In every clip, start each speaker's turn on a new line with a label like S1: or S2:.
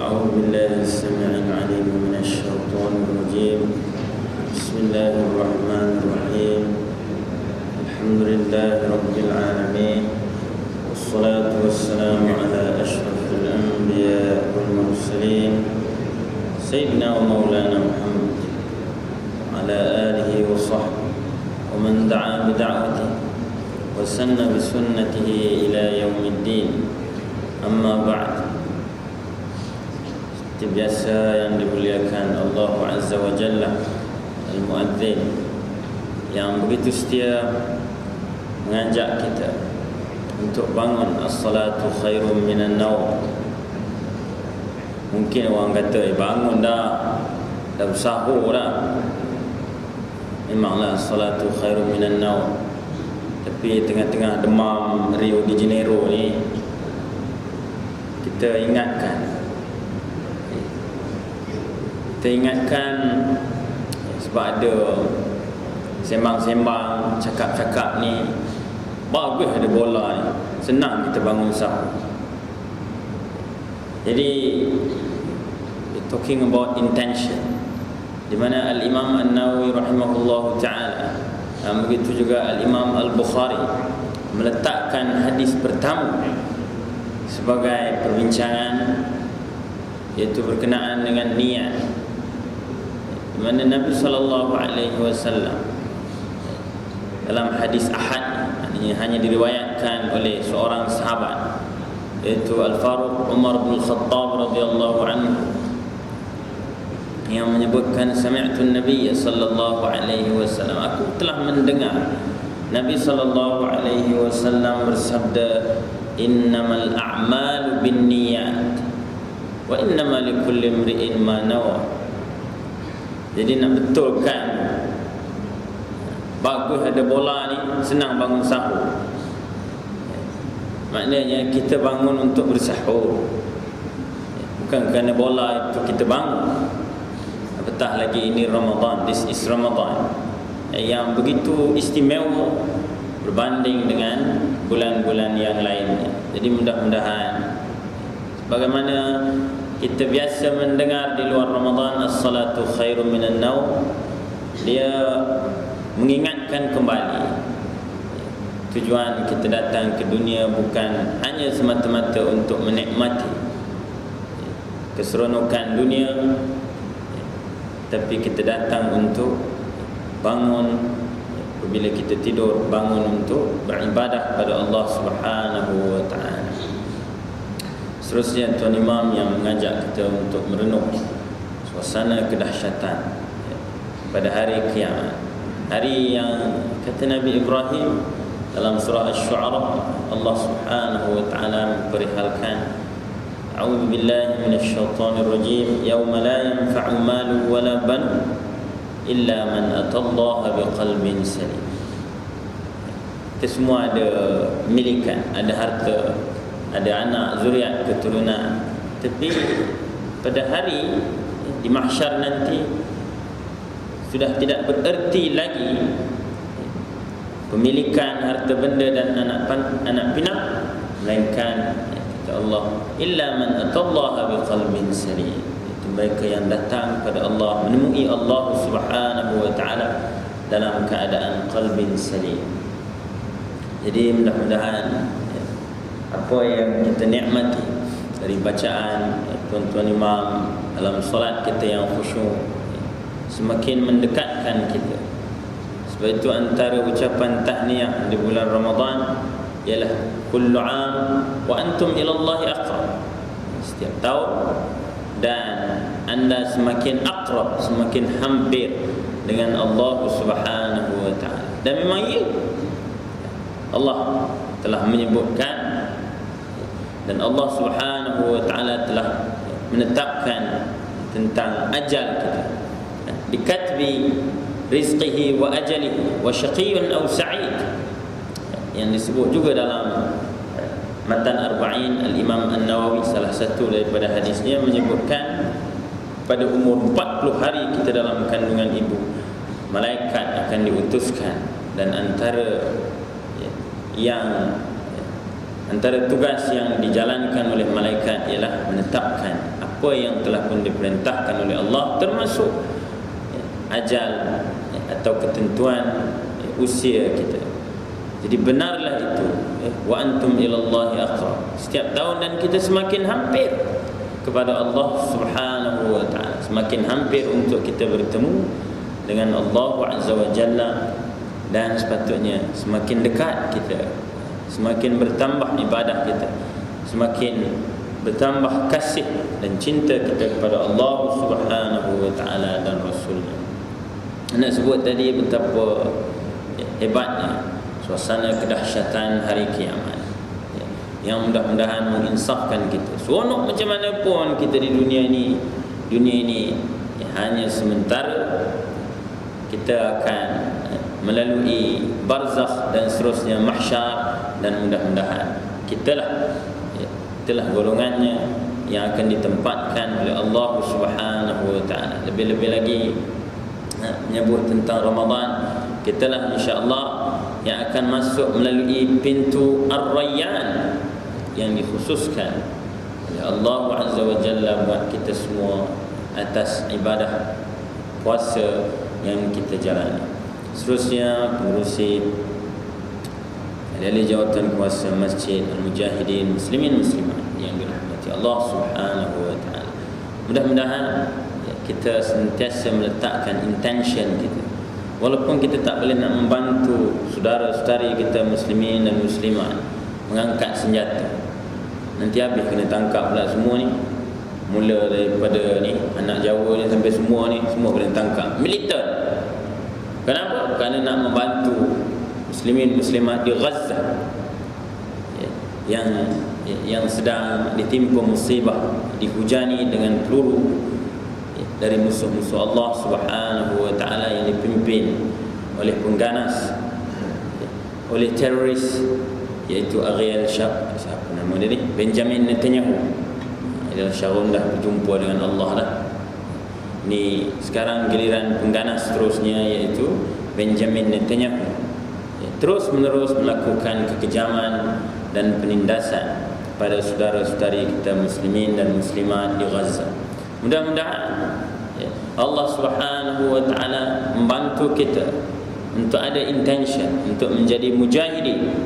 S1: أعوذ بالله السميع العليم من الشيطان الرجيم. بسم الله الرحمن الرحيم. الحمد لله رب العالمين، والصلاة والسلام على أشرف الأنبياء والمرسلين سيدنا ومولانا محمد وعلى آله وصحبه ومن دعا بدعوته وسن بسنته إلى يوم الدين. Amma ba'd. Seperti biasa yang dimuliakan Allah Azza wa Jalla, Al-Muadzin yang begitu setia mengajak kita untuk bangun as-salatu khairum minan naum. Mungkin orang kata bangun dah bersahur dah. Memanglah as-salatu khairum minan naum. Tapi tengah-tengah demam Rio de Janeiro ni, kita ingatkan sebab ada sembang-sembang, cakap-cakap ni bagus, ada bola ni, senang kita bangun sahur. Jadi talking about intention, di mana Al-Imam An-Nawawi rahimahullahu ta'ala, begitu juga Al-Imam Al-Bukhari meletakkan hadis pertama sebagai perbincangan, iaitu berkenaan dengan niat, di mana Nabi SAW dalam hadis ahad, hanya diriwayatkan oleh seorang sahabat, iaitu Al-Faruq Umar bin Khattab radhiyallahu anhu, yang menyebutkan sami'tu an-nabiy sallallahu alaihi wasallam, aku telah mendengar Nabi sallallahu alaihi wasallam bersabda, innamal a'malu binniyat wa innamal likulli imri'in ma nawa. Jadi nak betulkan, bagus ada bola ni, senang bangun sahur. Maknanya kita bangun untuk bersahur, bukan kerana bola itu kita bangun. Apatah lagi ini Ramadan, this is Ramadan, yang begitu istimewa berbanding dengan bulan-bulan yang lainnya. Jadi mudah-mudahan bagaimana kita biasa mendengar di luar Ramadan as-salatu khairum minan naum, dia mengingatkan kembali tujuan kita datang ke dunia bukan hanya semata-mata untuk menikmati keseronokan dunia, tapi kita datang untuk bangun. Bila kita tidur, bangun untuk beribadah pada Allah Subhanahu wa ta'ala. Seterusnya Tuan Imam yang mengajak kita untuk merenung suasana kedahsyatan pada hari kiamat, hari yang kata Nabi Ibrahim dalam surah Asy-Syu'ara, Allah Subhanahu wa ta'ala memperihalkan, a'udzu billahi minasyaitonir rajim, yauma la yanfa'u malu wala banun illa man atallaha biqalbin salim. Kita semua ada milikan, ada harta, ada anak, zuriat, keturunan, tapi pada hari di mahsyar nanti sudah tidak bererti lagi pemilikan harta benda dan anak pinak, melainkan kata Allah, illa man atallaha biqalbin salim, mereka yang datang kepada Allah, menemui Allah Subhanahu wa ta'ala dalam keadaan qalbin salim. Jadi mudah-mudahan apa yang kita nikmati dari bacaan tuan-tuan imam dalam solat kita yang khusyuk semakin mendekatkan kita. Sebab itu antara ucapan tahniah di bulan Ramadan ialah kullu 'am wa antum ila Allah aqrab. Setiap tahun dan anda semakin akrab, semakin hampir dengan Allah Subhanahu wa ta'ala. Dan memang ia Allah telah menyebutkan, dan Allah Subhanahu wa ta'ala telah menetapkan tentang ajal kita, dikatbi rizqihi wa ajalihi wa syaqiyyun aw sa'id, yang disebut juga dalam Matan Arba'in Al-Imam An-Nawawi, salah satu daripada hadisnya menyebutkan pada umur 40 hari kita dalam kandungan ibu, malaikat akan diutuskan, dan antara tugas yang dijalankan oleh malaikat ialah menetapkan apa apa yang telah pun diperintahkan oleh Allah, termasuk ajal atau ketentuan usia kita. Jadi benarlah itu, wa antum ilallahi aqrab. Setiap tahun dan kita semakin hampir kepada Allah Subhanahu wa taala, semakin hampir untuk kita bertemu dengan Allah Azza wa Jalla, dan sepatutnya semakin dekat kita, semakin bertambah ibadah kita, semakin bertambah kasih dan cinta kita kepada Allah Subhanahu wa taala dan Rasulnya. Nak sebut tadi betapa hebatnya suasana kedahsyatan hari kiamat, yang mudah-mudahan menginsafkan kita. Seronok macam mana pun kita di dunia ini hanya sementara. Kita akan melalui barzakh dan seterusnya mahsyar, dan mudah-mudahan kitalah golongannya yang akan ditempatkan oleh Allah Subhanahu wa taala. Lebih-lebih lagi menyebut tentang Ramadan, kitalah insya-Allah yang akan masuk melalui pintu Ar-Rayyan yang dikhususkan oleh Allah Azza wa Jalla buat kita semua atas ibadah puasa yang kita jalani. Seterusnya pengurusi ahli jawatan kuasa Masjid Al-Mujahidin Muslimin Muslimat yang dirahmati Allah Subhanahu wa taala. Mudah-mudahan kita sentiasa meletakkan intention kita. Walaupun kita tak boleh nak membantu saudara-saudari kita muslimin dan muslimat mengangkat senjata, nanti habis kena tangkap pula semua ni. Mula daripada ni anak Jawa ni sampai semua ni, semua kena tangkap. Militan. Kenapa? Kerana nak membantu muslimin muslimat di Gaza yang sedang ditimpa musibah, dihujani dengan peluru dari musuh-musuh Allah Subhanahu wa taala yang dipimpin oleh pengganas, oleh teroris, iaitu Ariel siapa nama dia ni, Benjamin Netanyahu. Dia Sharon dah berjumpa dengan Allah dah. Ni sekarang giliran pengganas seterusnya, iaitu Benjamin Netanyahu, terus menerus melakukan kekejaman dan penindasan pada saudara-saudari kita muslimin dan muslimat di Gaza. Mudah-mudahan Allah Subhanahu wa taala membantu kita untuk ada intention untuk menjadi mujahidin,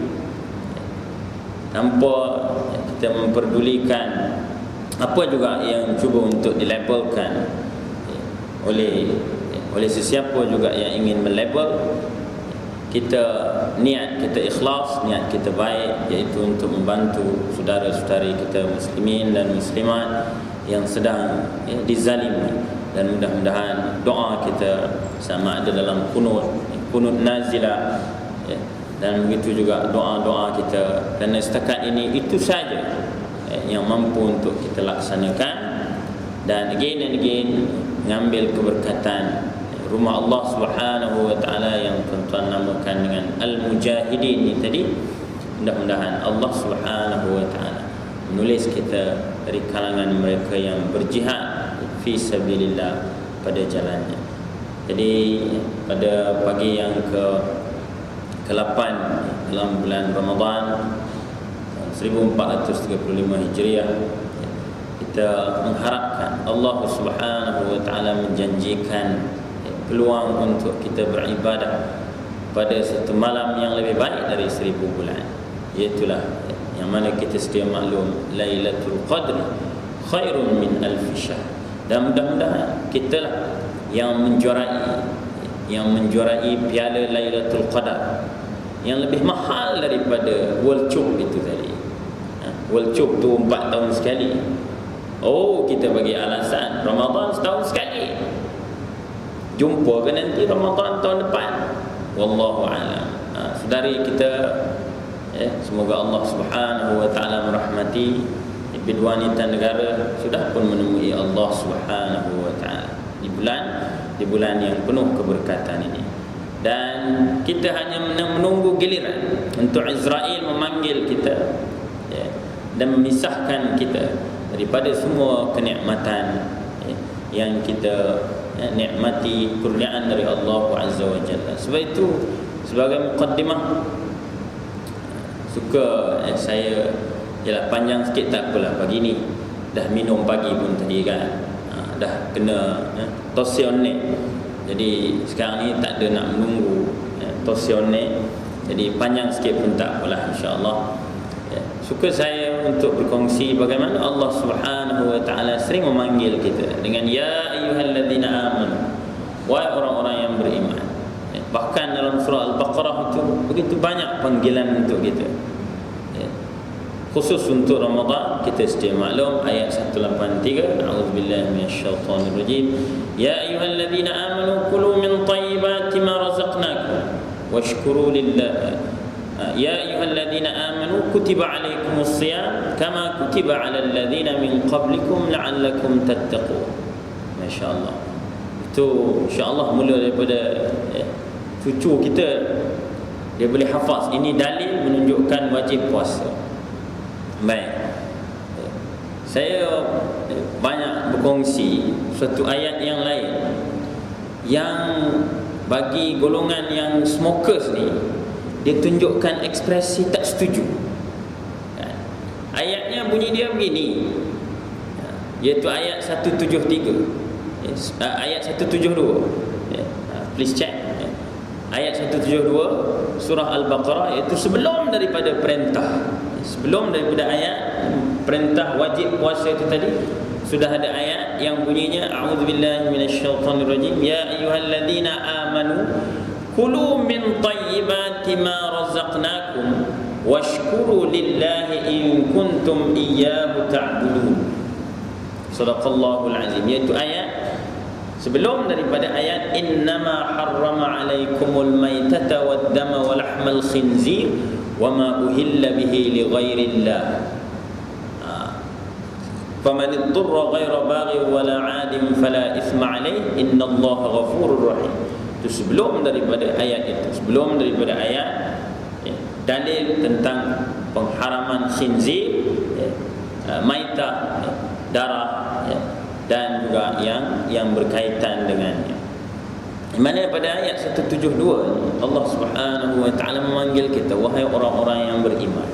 S1: tanpa kita memperdulikan apa juga yang cuba untuk dilabelkan oleh sesiapa juga yang ingin melabel. Kita niat kita ikhlas, niat kita baik, iaitu untuk membantu saudara-saudari kita muslimin dan muslimat yang sedang dizalimi. Dan mudah-mudahan doa kita sama ada dalam kunut nazilah, dan begitu juga doa-doa kita, kerana setakat ini itu saja yang mampu untuk kita laksanakan. Dan again and again mengambil keberkatan rumah Allah Subhanahu wa taala yang tuan-tuan namakan dengan Al-Mujahidin ni tadi. Mudah-mudahan Allah Subhanahu wa taala menulis kita dari kalangan mereka yang berjihad fi sabilillah pada jalannya. Jadi pada pagi yang ke-8 dalam bulan Ramadan 1435 Hijriah, kita mengharapkan Allah Subhanahu wa taala menjanjikan peluang untuk kita beribadah pada satu malam yang lebih baik dari 1000 bulan, iaitulah yang mana kita sedia maklum Lailatul Qadr khairun min alf syahr. Dan mudah-mudahan kitalah yang menjuarai piala Lailatul Qadar yang lebih mahal daripada World Cup itu tadi. World Cup tu 4 tahun sekali. Oh, kita bagi alasan Ramadan setahun sekali. Jumpa ke nanti Ramadan tahun depan? Wallahu a'lam. Saudari kita, semoga Allah Subhanahu wa taala merahmati bidwan wanita negara, sudah pun menemui Allah Subhanahu wa taala di bulan yang penuh keberkatan ini. Dan kita hanya menunggu giliran untuk Israel memanggil kita dan memisahkan kita daripada semua kenikmatan yang kita nikmati, kurniaan dari Allah Azza wa Jalla. Sebab itu, sebagai muqaddimah, suka saya ialah panjang sikit tak apalah pagi ni, dah minum pagi pun tadi kan, dah kena tosionek. Jadi sekarang ni tak ada nak menunggu tosionek. Jadi panjang sikit pun tak apalah, insya-Allah. Suka saya untuk berkongsi bagaimana Allah Subhanahu wa taala sering memanggil kita dengan ya ayyuhalladzina amanu, wahai orang-orang yang beriman. Bahkan dalam surah Al-Baqarah itu begitu banyak panggilan untuk kita. Khusus untuk Ramadan kita sedia maklum ayat 183, a'udzubillahi minasyaitonirrajim, ya ayyuhalladzina amanu kulu min thayyibati ma razaqnakum washkuru lillah. Ya ayyuhalladzina amanu kutiba alaikumus shiyam kama kutiba alal ladzina min qablikum la'allakum tattaqun. Masya-Allah. Itu insya-Allah mula daripada cucu kita dia boleh hafaz. Ini dalil menunjukkan wajib puasa. Baik. Saya banyak berkongsi suatu ayat yang lain yang bagi golongan yang smokers ni, dia tunjukkan ekspresi tak setuju. Ayatnya bunyi dia begini, iaitu ayat 173, ayat 172. Please check. Ayat 172 surah Al-Baqarah, iaitu sebelum daripada perintah, sebelum daripada ayat perintah wajib puasa itu tadi, sudah ada ayat yang bunyinya a'udzubillahi minasyaitonirrajim, ya ayyuhalladzina amanu kulu min thayyibati ma razaqnakum washkuru lillahi in kuntum iyyahu ta'budun. Sadaqallahul azim. Iaitu ayat sebelum daripada ayat innama harrama alaikumul maitata wad dama wa lahmal khinzir wa ma uhilla bihi li ghairillah faman ittara ghaira baghi wa la 'adin fala ithma alayhi innallaha ghafurur rahim. Itu sebelum daripada ayat itu, sebelum daripada ayat dalil tentang pengharaman khinzir, maitah, darah, dan juga yang berkaitan dengannya. Di mana pada ayat 172 Allah Subhanahu wa taala memanggil kita, wahai orang-orang yang beriman.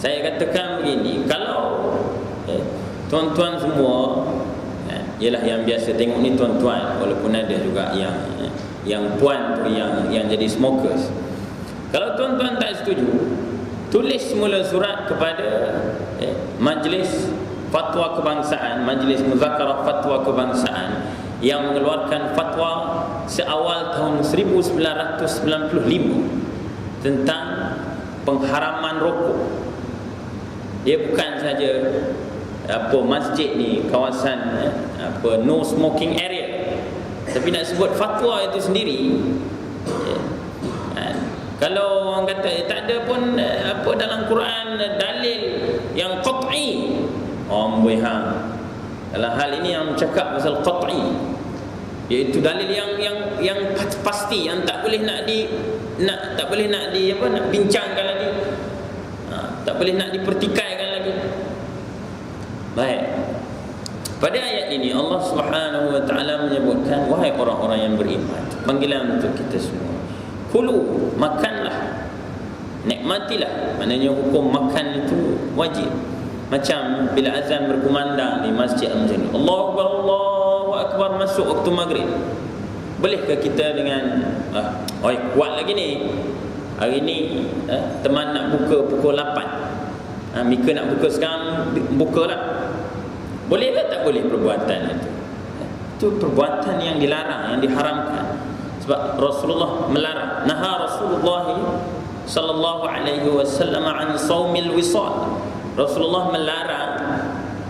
S1: Saya katakan begini, kalau tuan-tuan semua, ialah yang biasa tengok ni tuan-tuan, walaupun ada juga yang puan tu yang jadi smokers. Kalau tuan-tuan tak setuju, tulis semula surat kepada Majlis Fatwa Kebangsaan, Majlis Muzakarah Fatwa Kebangsaan yang mengeluarkan fatwa seawal tahun 1995 tentang pengharaman rokok. Dia bukan saja masjid ni kawasan no smoking area, tapi nak sebut fatwa itu sendiri. Kalau orang kata tak ada pun dalam Quran dalil yang qat'i, amboi dalam hal ini yang cakap pasal qat'i, iaitu dalil yang pasti, yang tak boleh nak bincangkan lagi, tak boleh nak dipertikaikan lagi. Baik. Pada ayat ini Allah Subhanahu wa taala menyebutkan, wahai orang-orang yang beriman, panggilan untuk kita semua. Kulu, makanlah, nikmatilah. Maknanya hukum makan itu wajib. Macam bila azan berkumandang di Masjid Al-Masjid, Allahu Akbar, Allahu Akbar, masuk waktu maghrib. Bolehkah kita dengan kuat lagi ni, hari ni teman nak buka pukul 8, Mika nak buka sekarang, bukalah. Boleh ke tak boleh perbuatan itu? Itu perbuatan yang dilarang, yang diharamkan. Sebab Rasulullah melarang. Naha Rasulullah sallallahu alaihi wasallam an saumil wisal. Rasulullah melarang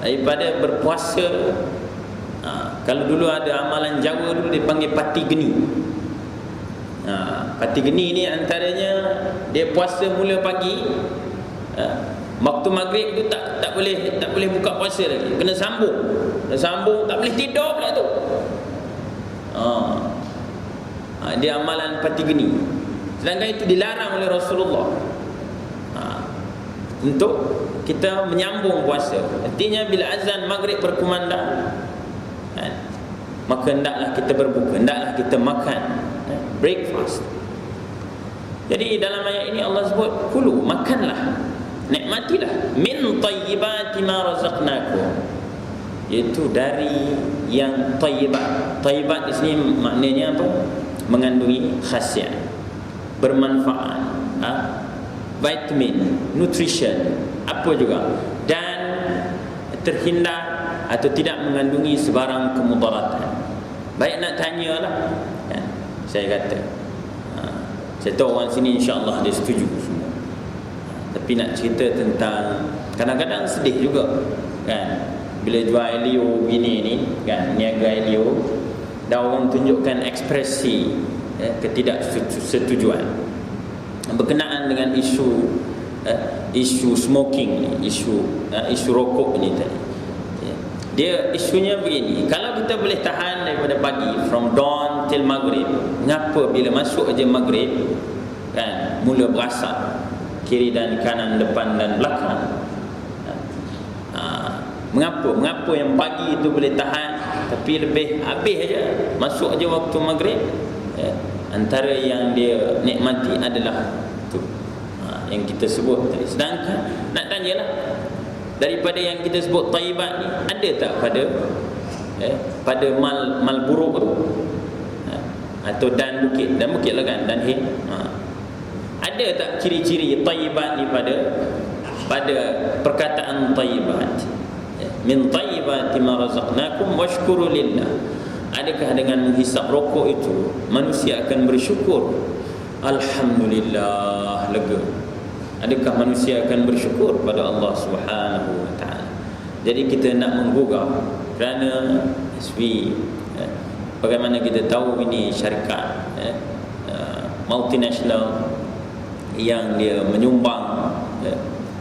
S1: daripada berpuasa. Kalau dulu ada amalan Jawa dulu dipanggil pati geni. Pati geni ni antaranya dia puasa mula pagi, waktu maghrib tu tak boleh buka puasa lagi, kena sambung, tak boleh tidur pula tu. Dia amalan pati geni. Sedangkan itu dilarang oleh Rasulullah untuk kita menyambung puasa. Artinya bila azan maghrib berkumandang, maka hendaklah kita berbuka, hendaklah kita makan, breakfast. Jadi dalam ayat ini Allah sebut kulu, makanlah. nikmatilah min tayyibati ma razaqnakum, iaitu dari yang tayyibat. Tayyibat di sini maknanya apa? Mengandungi khasiat, bermanfaat, vitamin, nutrition, apa juga, dan terhindar atau tidak mengandungi sebarang kemudaratan. Baik nak tanyalah, kan? Saya kata, saya tahu orang sini insya-Allah dia setuju semua. Tapi nak cerita tentang, kadang-kadang sedih juga, kan? Bila jual Helio begini ni, kan, niaga Helio, dah orang tunjukkan ekspresi ketidaksetujuan berkenaan dengan isu smoking, isu rokok ni tadi. Dia isunya begini, kalau kita boleh tahan daripada pagi from dawn till maghrib, mengapa bila masuk aja maghrib, kan, mula berasap kiri dan kanan, depan dan belakang? Mengapa yang pagi itu boleh tahan, tapi lebih habis aja, masuk aja waktu maghrib? Antara yang dia nikmati adalah tu, yang kita sebut tadi. Sedangkan nak tanyalah, daripada yang kita sebut tayyibat ni, ada tak pada mal buruk tu, atau dan bukit lah, kan, dan ada tak ciri-ciri tayyibat ni pada perkataan tayyibat? Min tayyibati ma razaqnakum washkuru lillah. Adakah dengan menghisap rokok itu manusia akan bersyukur? Alhamdulillah, lega. Adakah manusia akan bersyukur pada Allah Subhanahu wa taala? Jadi kita nak menggugah, kerana bagaimana kita tahu ini syarikat multinational yang dia menyumbang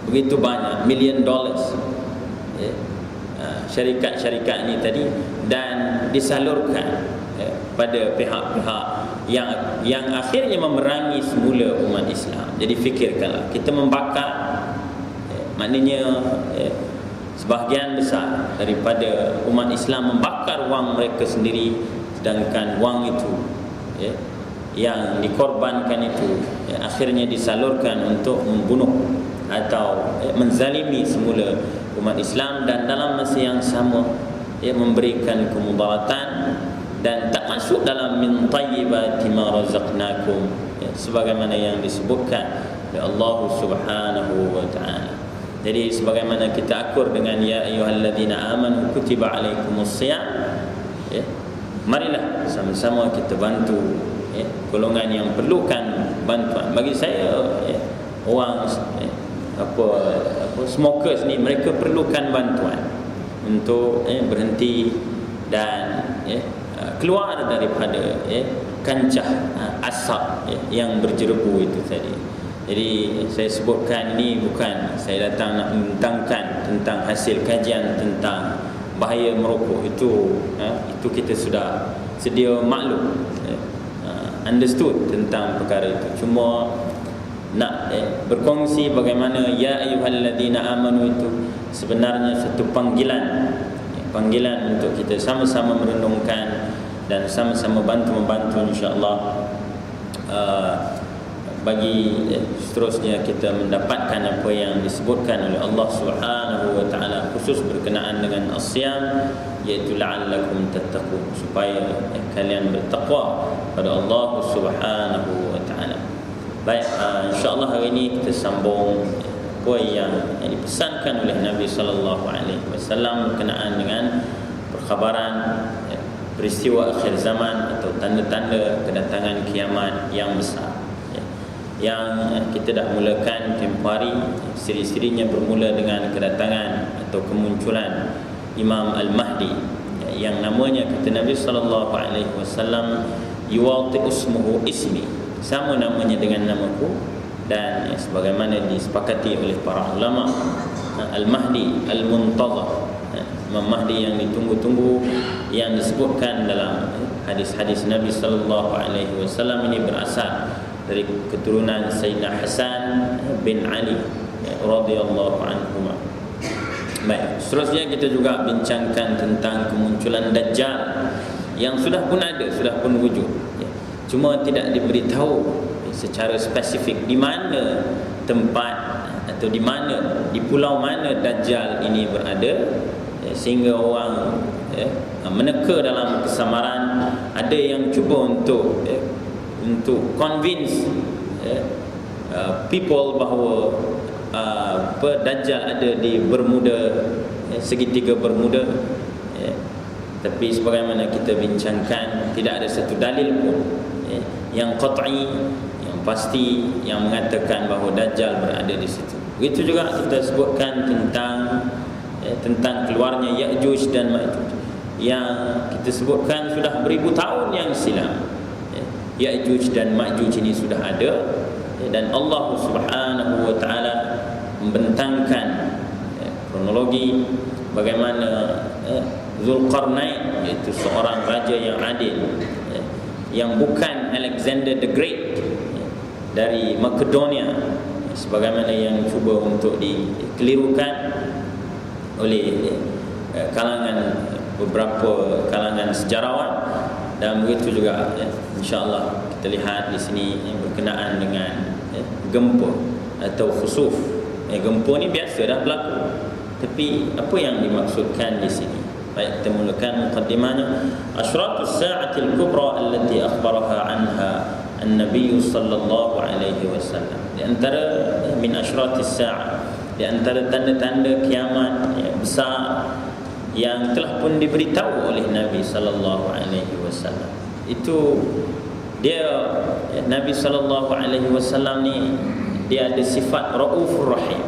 S1: begitu banyak $1 million, syarikat-syarikat ini tadi, dan disalurkan pada pihak-pihak yang akhirnya memerangi semula umat Islam. Jadi fikirkanlah, kita membakar, maknanya sebahagian besar daripada umat Islam membakar wang mereka sendiri, sedangkan wang itu yang dikorbankan itu akhirnya disalurkan untuk membunuh atau menzalimi semula umat Islam, dan dalam masa yang sama memberikan kemudaratan dan tak masuk dalam min tayyibati ma razaqnakum, sebagaimana yang disebutkan oleh Allah Subhanahu wa taala. Jadi sebagaimana kita akur dengan ya ayyuhalladzina amanu kutiba alaikumusiyam, marilah sama-sama kita bantu golongan yang perlukan bantuan. Bagi saya orang smokers ni, mereka perlukan bantuan untuk berhenti dan keluar daripada kancah asap yang berjerebu itu tadi. Jadi saya sebutkan ini bukan saya datang nak membentangkan tentang hasil kajian tentang bahaya merokok. Itu kita sudah sedia maklum, understood tentang perkara itu. Cuma nak berkongsi bagaimana ya ayyuhalladzina amanu itu sebenarnya satu panggilan untuk kita sama-sama merenungkan dan sama-sama bantu-membantu, insya-Allah, bagi seterusnya kita mendapatkan apa yang disebutkan oleh Allah Subhanahu wa taala, khusus berkenaan dengan as-siyam, iaitu la'allakum tattaqun, supaya kalian bertakwa pada Allah Subhanahu wa taala. Baik, insya-Allah hari ini kita sambung apa yang dipesankan oleh Nabi sallallahu alaihi wasallam berkenaan dengan perkhabaran peristiwa akhir zaman atau tanda-tanda kedatangan kiamat yang besar, yang kita dah mulakan tempoh hari. Siri-sirinya bermula dengan kedatangan atau kemunculan Imam Al-Mahdi, yang namanya kata Nabi sallallahu alaihi wasallam yuwati usmuhu ismi, sama namanya dengan namaku, dan sebagaimana disepakati oleh para ulama, Al-Mahdi Al-Muntazar, Imam Mahdi yang ditunggu-tunggu, yang disebutkan dalam hadis-hadis Nabi sallallahu alaihi wasallam ini berasal dari keturunan Sayyidina Hasan bin Ali radhiyallahu anhuma. Baik, seterusnya kita juga bincangkan tentang kemunculan Dajjal yang sudah pun ada, sudah pun wujud, cuma tidak diberitahu secara spesifik di mana tempat atau di mana, di pulau mana Dajjal ini berada, sehingga orang meneka dalam kesamaran. Ada yang cuba untuk convince people bahawa Dajjal ada di Bermuda, segitiga Bermuda, tapi sebagaimana kita bincangkan, tidak ada satu dalil pun yang qat'i, yang pasti, yang mengatakan bahawa Dajjal berada di situ. Begitu juga kita sebutkan tentang keluarnya Ya'juj dan Ma'juj, yang kita sebutkan sudah beribu tahun yang silam. Ya'juj dan Ma'juj ini sudah ada, dan Allah Subhanahu wa taala membentangkan kronologi bagaimana Zulkarnain, iaitu seorang raja yang adil, yang bukan Alexander the Great dari Makedonia, sebagaimana yang cuba untuk dikelirukan oleh beberapa kalangan sejarawan. Dan begitu juga insya-Allah kita lihat di sini berkenaan dengan gempa atau khusuf. Gempa ni biasa dah berlaku, tapi apa yang dimaksudkan di sini? Baik, kita mulakan mukaddimahnya. Asyratus sa'atil kubra allati akhbaraha anha an-nabiy sallallahu alaihi wasallam. Di antara min asyratis sa'ah, di antara tanda-tanda kiamat besar yang telah pun diberitahu oleh Nabi sallallahu alaihi wasallam, itu dia, Nabi sallallahu alaihi wasallam ni dia ada sifat raufur rahim.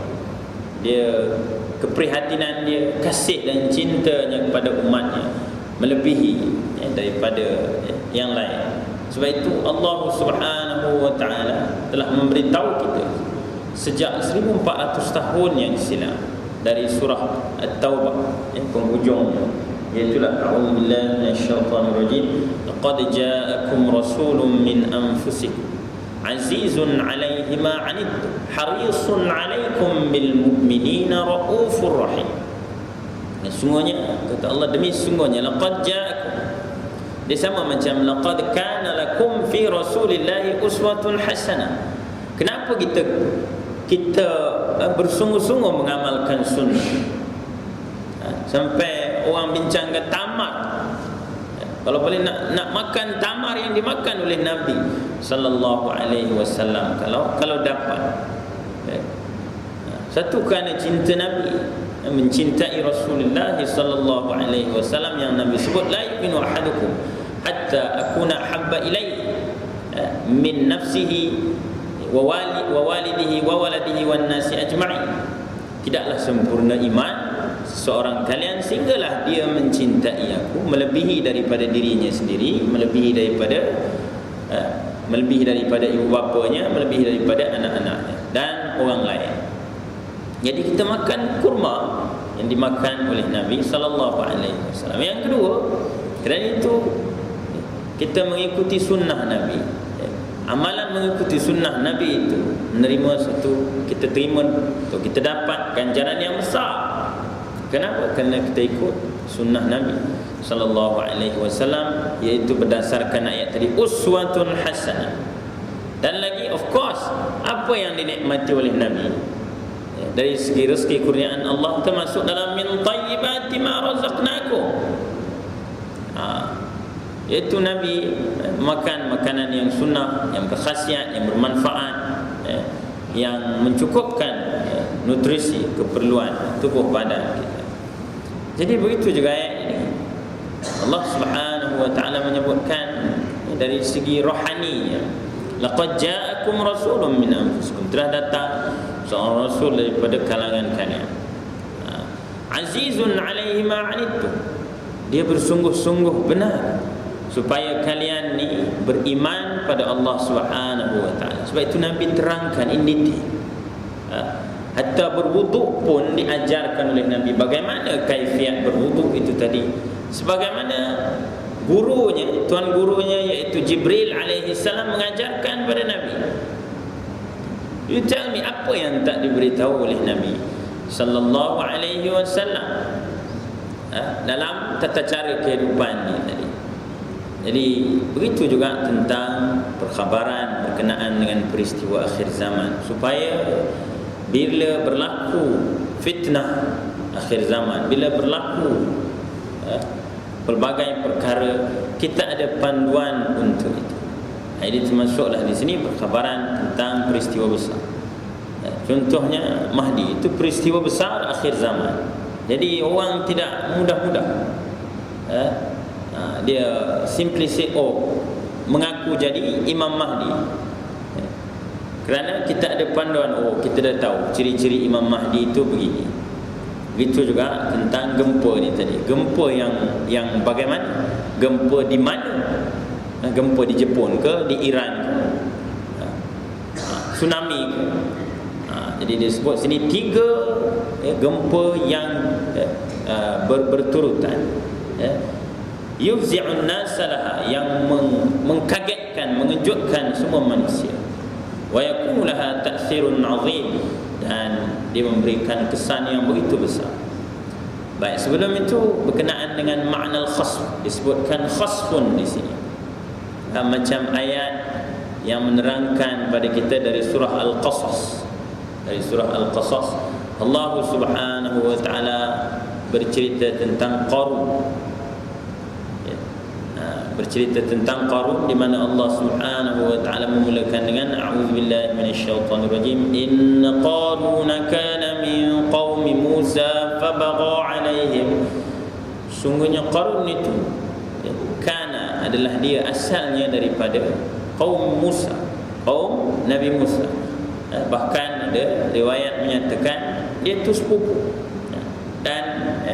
S1: Dia, keprihatinan dia, kasih dan cintanya kepada umatnya melebihi daripada yang lain. Sebab itu Allah Subhanahu wa taala telah memberitahu kita sejak 1400 tahun yang silam, dari surah At-Taubah penghujungnya, iaitu a'udzubillahi minasyaitonirrajim, laqad ja'akum rasulun min anfusikum azizun 'alaihi ma 'anittum harisun 'alaikum bil mu'minina raufur rahim. Sungguhnya, kata Allah, demi sungguhnya, laqad ja'akum, dia sama macam laqad kana lakum fi rasulillahi uswatun hasanah. Kenapa kita bersungguh-sungguh mengamalkan sunnah, sampai orang bincangkan tamar. Kalau boleh nak makan tamar yang dimakan oleh Nabi sallallahu alaihi wasallam, kalau dapat. Satu, kerana cinta Nabi, mencintai Rasulullah sallallahu alaihi wasallam, yang Nabi sebut la yu'minu ahadukum hatta akuna habba ilaihi min nafsihi wa walidihi wa waladihi wan nasi ajma'in. Tidaklah sempurna iman seseorang kalian sehinggalah dia mencintai aku melebihi daripada dirinya sendiri, melebihi daripada ibu bapanya, melebihi daripada anak-anaknya dan orang lain. Jadi kita makan kurma yang dimakan oleh Nabi sallallahu alaihi wasallam. Yang kedua, kerana itu kita mengikuti sunnah Nabi. Amalan mengikuti sunnah Nabi itu menerima satu, kita terima atau kita dapat ganjaran yang besar. Kenapa? Kerana kita ikut sunnah Nabi sallallahu alaihi wasallam, iaitu berdasarkan ayat tadi, uswatun hasanah. Dan lagi, of course, apa yang dinikmati oleh Nabi dari segi rezeki kurniaan Allah, termasuk dalam min tayyibati ma razaqnakum, iaitu Nabi makan makanan yang sunnah, yang berkhasiat, yang bermanfaat, yang mencukupkan nutrisi keperluan tubuh badan kita. Jadi begitu juga ayat ini. Allah Subhanahu wa taala menyebutkan dari segi rohaninya, laqad ja'akum rasulun min anfusikum, telah datang seorang rasul daripada kalangan kalian, azizun 'alaihi ma 'anittum, dia bersungguh-sungguh benar supaya kalian ni beriman pada Allah Subhanahu wa taala. Sebab itu Nabi terangkan in detail. Hatta berwuduk pun diajarkan oleh Nabi bagaimana kaifiat berwuduk itu tadi. Sebagaimana gurunya, tuan gurunya iaitu Jibril alaihi salam mengajarkan pada Nabi. You tell me, apa yang tak diberitahu oleh Nabi sallallahu alaihi wasallam dalam tata cara kehidupan ni tadi. Jadi begitu juga tentang perkhabaran berkenaan dengan peristiwa akhir zaman, supaya bila berlaku fitnah akhir zaman, bila berlaku pelbagai perkara, kita ada panduan untuk itu. Ini termasuklah di sini perkhabaran tentang peristiwa besar. Contohnya Mahdi, itu peristiwa besar akhir zaman. Jadi orang tidak mudah-mudah dia simply say, oh, mengaku jadi Imam Mahdi, kerana kita ada panduan. Oh, kita dah tahu ciri-ciri Imam Mahdi itu begini. Begitu juga tentang gempa ni tadi. Gempa yang bagaimana? Gempa di mana? Gempa di Jepun ke, di Iran ke, tsunami ke? Jadi disebut sini 3 gempa yang berturutan, yufzi'un nasa laha, yang mengkagetkan, mengejutkan semua manusia. Wa yakunu laha ta'thirun 'azim, dan dia memberikan kesan yang begitu besar. Baik, sebelum itu berkenaan dengan makna al-khasf, disebutkan khasfun di sini. Macam ayat yang menerangkan pada kita dari surah Al-Qasas. Dari surah Al-Qasas, Allah Subhanahu wa taala bercerita tentang Qarun. Bercerita tentang Qarun, di mana Allah Subhanahu wa taala memulakan dengan a'udzubillahi minasyaitonir rajim. Inna Qaruna kana min qaumi Musa fabagha 'alaihim. Sungguhnya Qarun itu kana adalah dia asalnya daripada kaum Musa, kaum Nabi Musa. Bahkan ada riwayat menyatakan dia itu sepupu, dan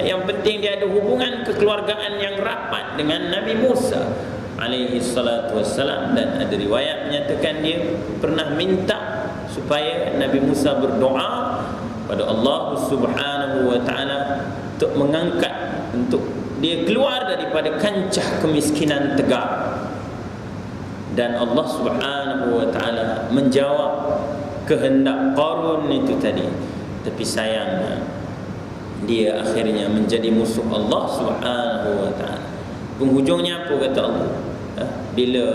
S1: yang penting dia ada hubungan kekeluargaan yang rapat dengan Nabi Musa alaihi salatu wassalam. Dan ada riwayat menyatakan dia pernah minta supaya Nabi Musa berdoa pada Allah Subhanahu wa taala untuk mengangkat, untuk dia keluar daripada kancah kemiskinan tegar. Dan Allah Subhanahu wa taala menjawab kehendak Qarun itu tadi. Tapi sayangnya dia akhirnya menjadi musuh Allah Subhanahu wa taala. Penghujungnya apa kata Allah? Bila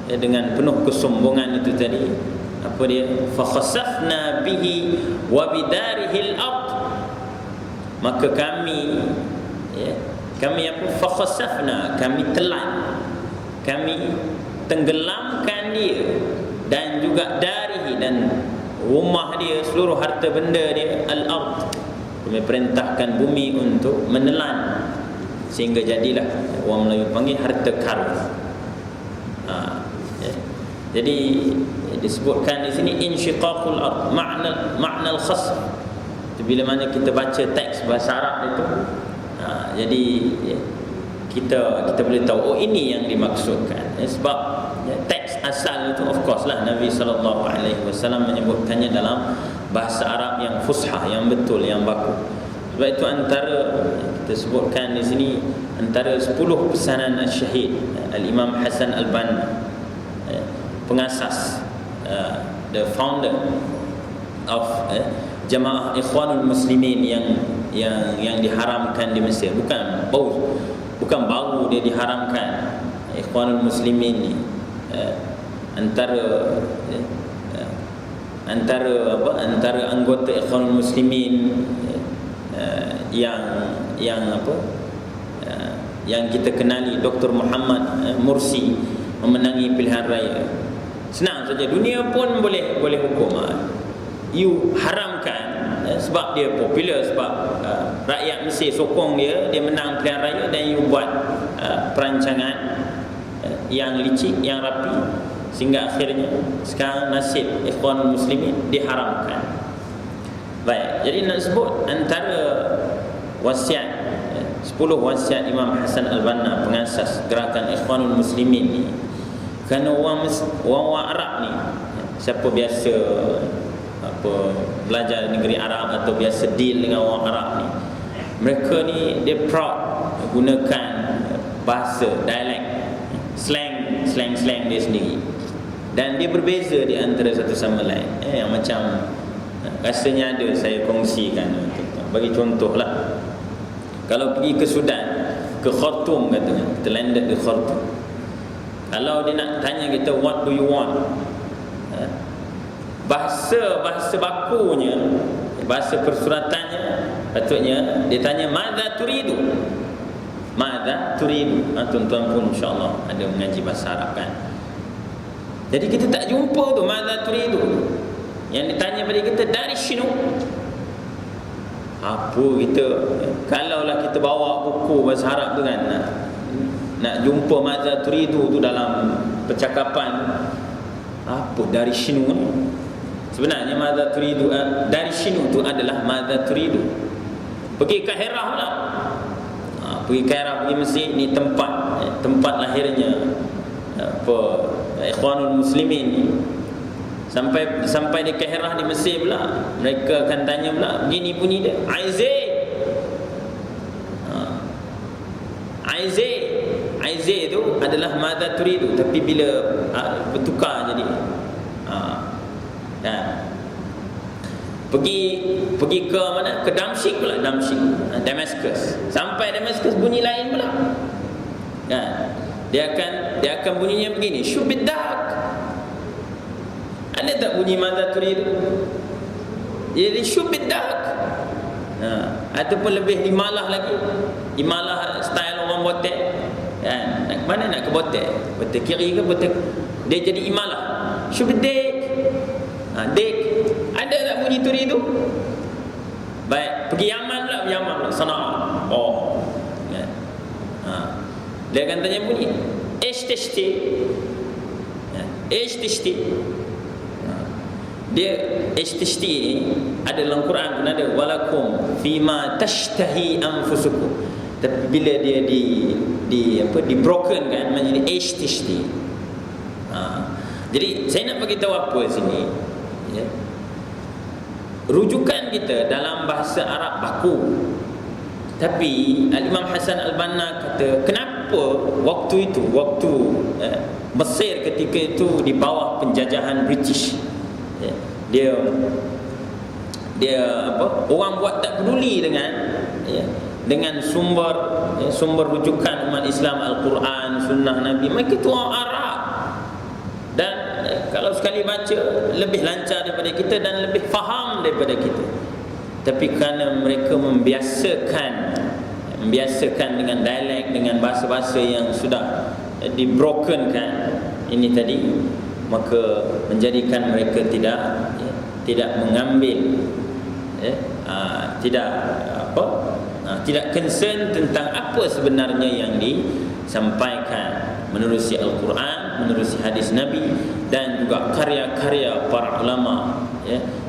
S1: dengan penuh kesombongan itu tadi, apa dia? Fa khasafna bihi wa bidarihi al-ard. Maka kami apa? Fa khasafna, kami telan, kami tenggelamkan dia, dan juga darihi, dan rumah dia, seluruh harta benda dia, al-ard. Kami perintahkan bumi untuk menelan, sehingga jadilah orang Melayu panggil harta karun. Jadi disebutkan di sini insyiqaqul ard, makna al-khasf. Bila mana kita baca teks bahasa Arab itu, jadi kita boleh tahu, oh, ini yang dimaksudkan. Sebab teks asal itu of course lah Nabi SAW menyebutkannya dalam bahasa Arab yang fushah, yang betul, yang baku. Sebab itu antara, kita sebutkan di sini, antara 10 pesanan Syahid Al-Imam Hasan Al-Banna, pengasas, the founder of Jamaah Ikhwanul Muslimin yang diharamkan di Mesir. Bukan baru dia diharamkan. Ikhwanul Muslimin ni antara anggota Ikhwanul Muslimin yang kita kenali, Dr. Muhammad Mursi memenangi pilihan raya. Senang saja, dunia pun boleh hukum. You haramkan sebab dia popular, sebab rakyat Mesir sokong dia menang pilihan raya, dan you buat perancangan yang licik, yang rapi, sehingga akhirnya sekarang nasib Ikhwanul Muslimin diharamkan. Baik, jadi nak sebut antara wasiat, 10 wasiat Imam Hasan Al-Banna, pengasas gerakan Ikhwanul Muslimin ni. Kerana orang Arab ni, siapa biasa belajar negeri Arab atau biasa deal dengan orang Arab ni, mereka ni dia proud gunakan bahasa, dialek, slang dia sendiri, dan dia berbeza di antara satu sama lain. Yang macam rasanya ada saya kongsikan. Bagi contohlah, kalau pergi ke Sudan, ke Khartoum katanya, kita landed di Khartoum. Kalau dia nak tanya kita, what do you want? bahasa bakunya, bahasa persuratannya, patutnya dia tanya madza turidu. Madza turidu. Tuan-tuan pun insya-Allah ada mengaji bahasa Arab kan. Jadi kita tak jumpa tu madza turidu. Yang ditanya pada kita dari sinu. Apa kita, kalaulah kita bawa buku bahasa Arab tu kan, nak jumpa madza turidu tu dalam percakapan, apa dari sinu ni? Sebenarnya madza turidu dari sinu tu adalah madza turidu. Pergi ke Kairah pula. Pergi Kairah, pergi Mesir, ni tempat lahirnya Ikhwanul Muslimin ni. Sampai di Kairah di Mesir pula, mereka akan tanya pula, begini bunyi dia, Aize tu adalah madza turidu, tapi bila bertukar jadi pergi ke mana? Ke Damsyik pula, Damascus. Sampai Damascus bunyi lain pula. Kan? Dia akan bunyinya begini, syubidak. Ada tak bunyi madza turidu? Jadi syubidak. Ataupun lebih imalah lagi. Imalah style orang botek. Kan? Mana nak ke botek? Botek kiri ke botek? Dia jadi imalah. Syubidak. Dek. Ada tak bunyi turidu? Baik, pergi Yaman pula, Sana'a. Ya. Dia akan tanya bunyi ishtishti. Ishtishti. Dia ishtishti ni ada dalam Quran pun ada, walakum fima tashtahi anfusukum. Tapi bila dia di broken kan menjadi ishtishti. Jadi saya nak bagi tahu apa sini, ya. Rujukan kita dalam bahasa Arab baku. Tapi Al-Imam Hasan Al-Banna kata, kenapa waktu Mesir ketika itu di bawah penjajahan British, dia orang buat tak peduli dengan sumber rujukan umat Islam, Al-Quran, Sunnah Nabi. Mereka tu orang Arab, dan kalau sekali baca lebih lancar daripada kita dan lebih faham daripada kita. Tapi kerana mereka membiasakan dengan dialek, dengan bahasa-bahasa yang sudah dibrokenkan ini tadi, maka menjadikan mereka tidak mengambil tidak concern tentang apa sebenarnya yang disampaikan menerusi Al-Quran, menerusi hadis Nabi, dan juga karya-karya para ulama,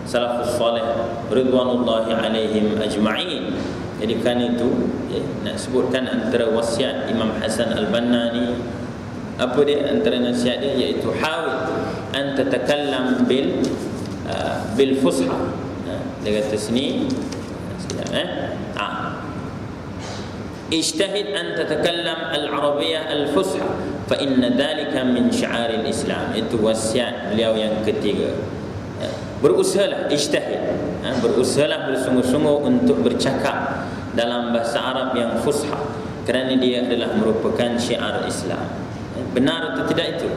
S1: salafus salih ridwanullahi alaihim ajma'in. Jadi kan itu nak sebutkan antara wasiat Imam Hasan Al-Banna ni, apa dia antara nasihat dia, iaitu hawil an tatakallam bil fusha. Dia kata sini ijtahid an tatakallam al-arabiyyah al-fusha fa inna dhalika min syi'aril Islam. Itu wasiat beliau yang ketiga. Berusahalah, ijtahid, berusahalah bersungguh-sungguh untuk bercakap dalam bahasa Arab yang fusha, kerana dia adalah merupakan syiar Islam. Benar atau tidak itu?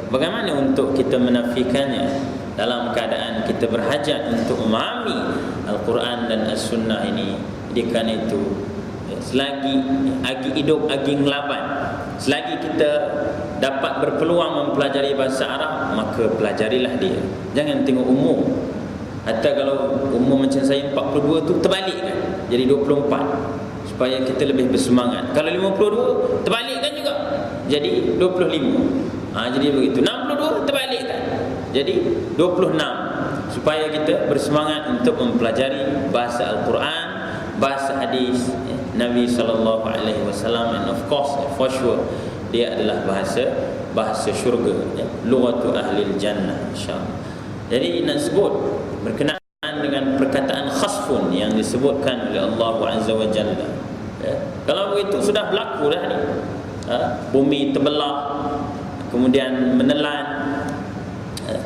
S1: Bagaimana untuk kita menafikannya dalam keadaan kita berhajat untuk memahami Al-Quran dan As-Sunnah ini? Kerana itu, selagi agi hidup agi ngelaban, selagi kita dapat berpeluang mempelajari bahasa Arab, maka pelajarilah dia. Jangan tengok umur. Hatta kalau umur macam saya 42 tu, terbalikkan jadi 24 supaya kita lebih bersemangat. Kalau 52, terbalikkan juga jadi 25. Jadi begitu. 62, terbalikkan jadi 26 supaya kita bersemangat untuk mempelajari bahasa Al-Quran, bahasa hadis Nabi sallallahu alaihi wasallam, and of course for sure dia adalah bahasa syurga, lughatu ahlil jannah insyaallah. Jadi nak sebut berkenaan dengan perkataan khasfun yang disebutkan oleh Allah Azza wa Jalla. Kalau begitu sudah berlaku dah ni. Bumi terbelah, kemudian menelan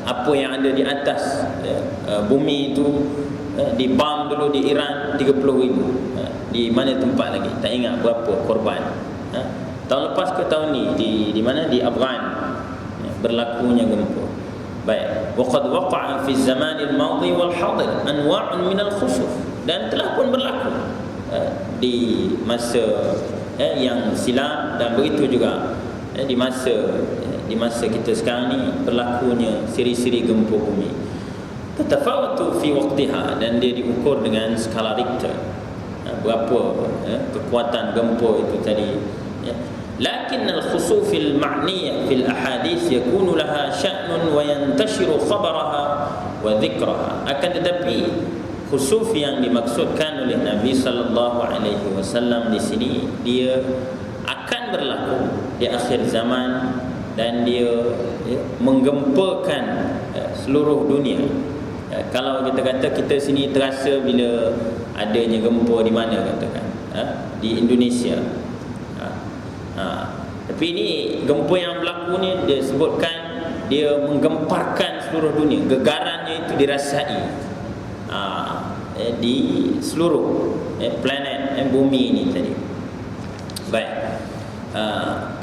S1: apa yang ada di atas bumi itu. Dibam dulu di Iran 30,000. Di mana tempat lagi tak ingat berapa korban. Tahun lepas ke tahun ni di mana, di Afghan berlakunya gempa. Baik, waqad waqa'a fi zaman al-madi wal hadir anwa'un min al-khusuf, dan telah pun berlaku di masa yang silam, dan begitu juga di masa kita sekarang ni berlakunya siri-siri gempa bumi. Tatafawatu fi waqtiha, dan dia diukur dengan skala Richter, berapa kekuatan gempa itu tadi. Lakin al-khusuf al-ma'niyah fil ahadith yakunu laha sya'nun wa yantashiru khabaraha wa dhikraha. Akan tetapi khusuf yang dimaksudkan oleh Nabi sallallahu alaihi wasallam di sini, dia akan berlaku di akhir zaman, dan dia menggempakan seluruh dunia. Kalau kita kata kita sini terasa bila adanya gempa di mana, katakan di Indonesia. Tapi ini gempa yang berlaku ni dia sebutkan dia menggemparkan seluruh dunia, gegarannya itu dirasai di seluruh planet bumi ini tadi. Baik,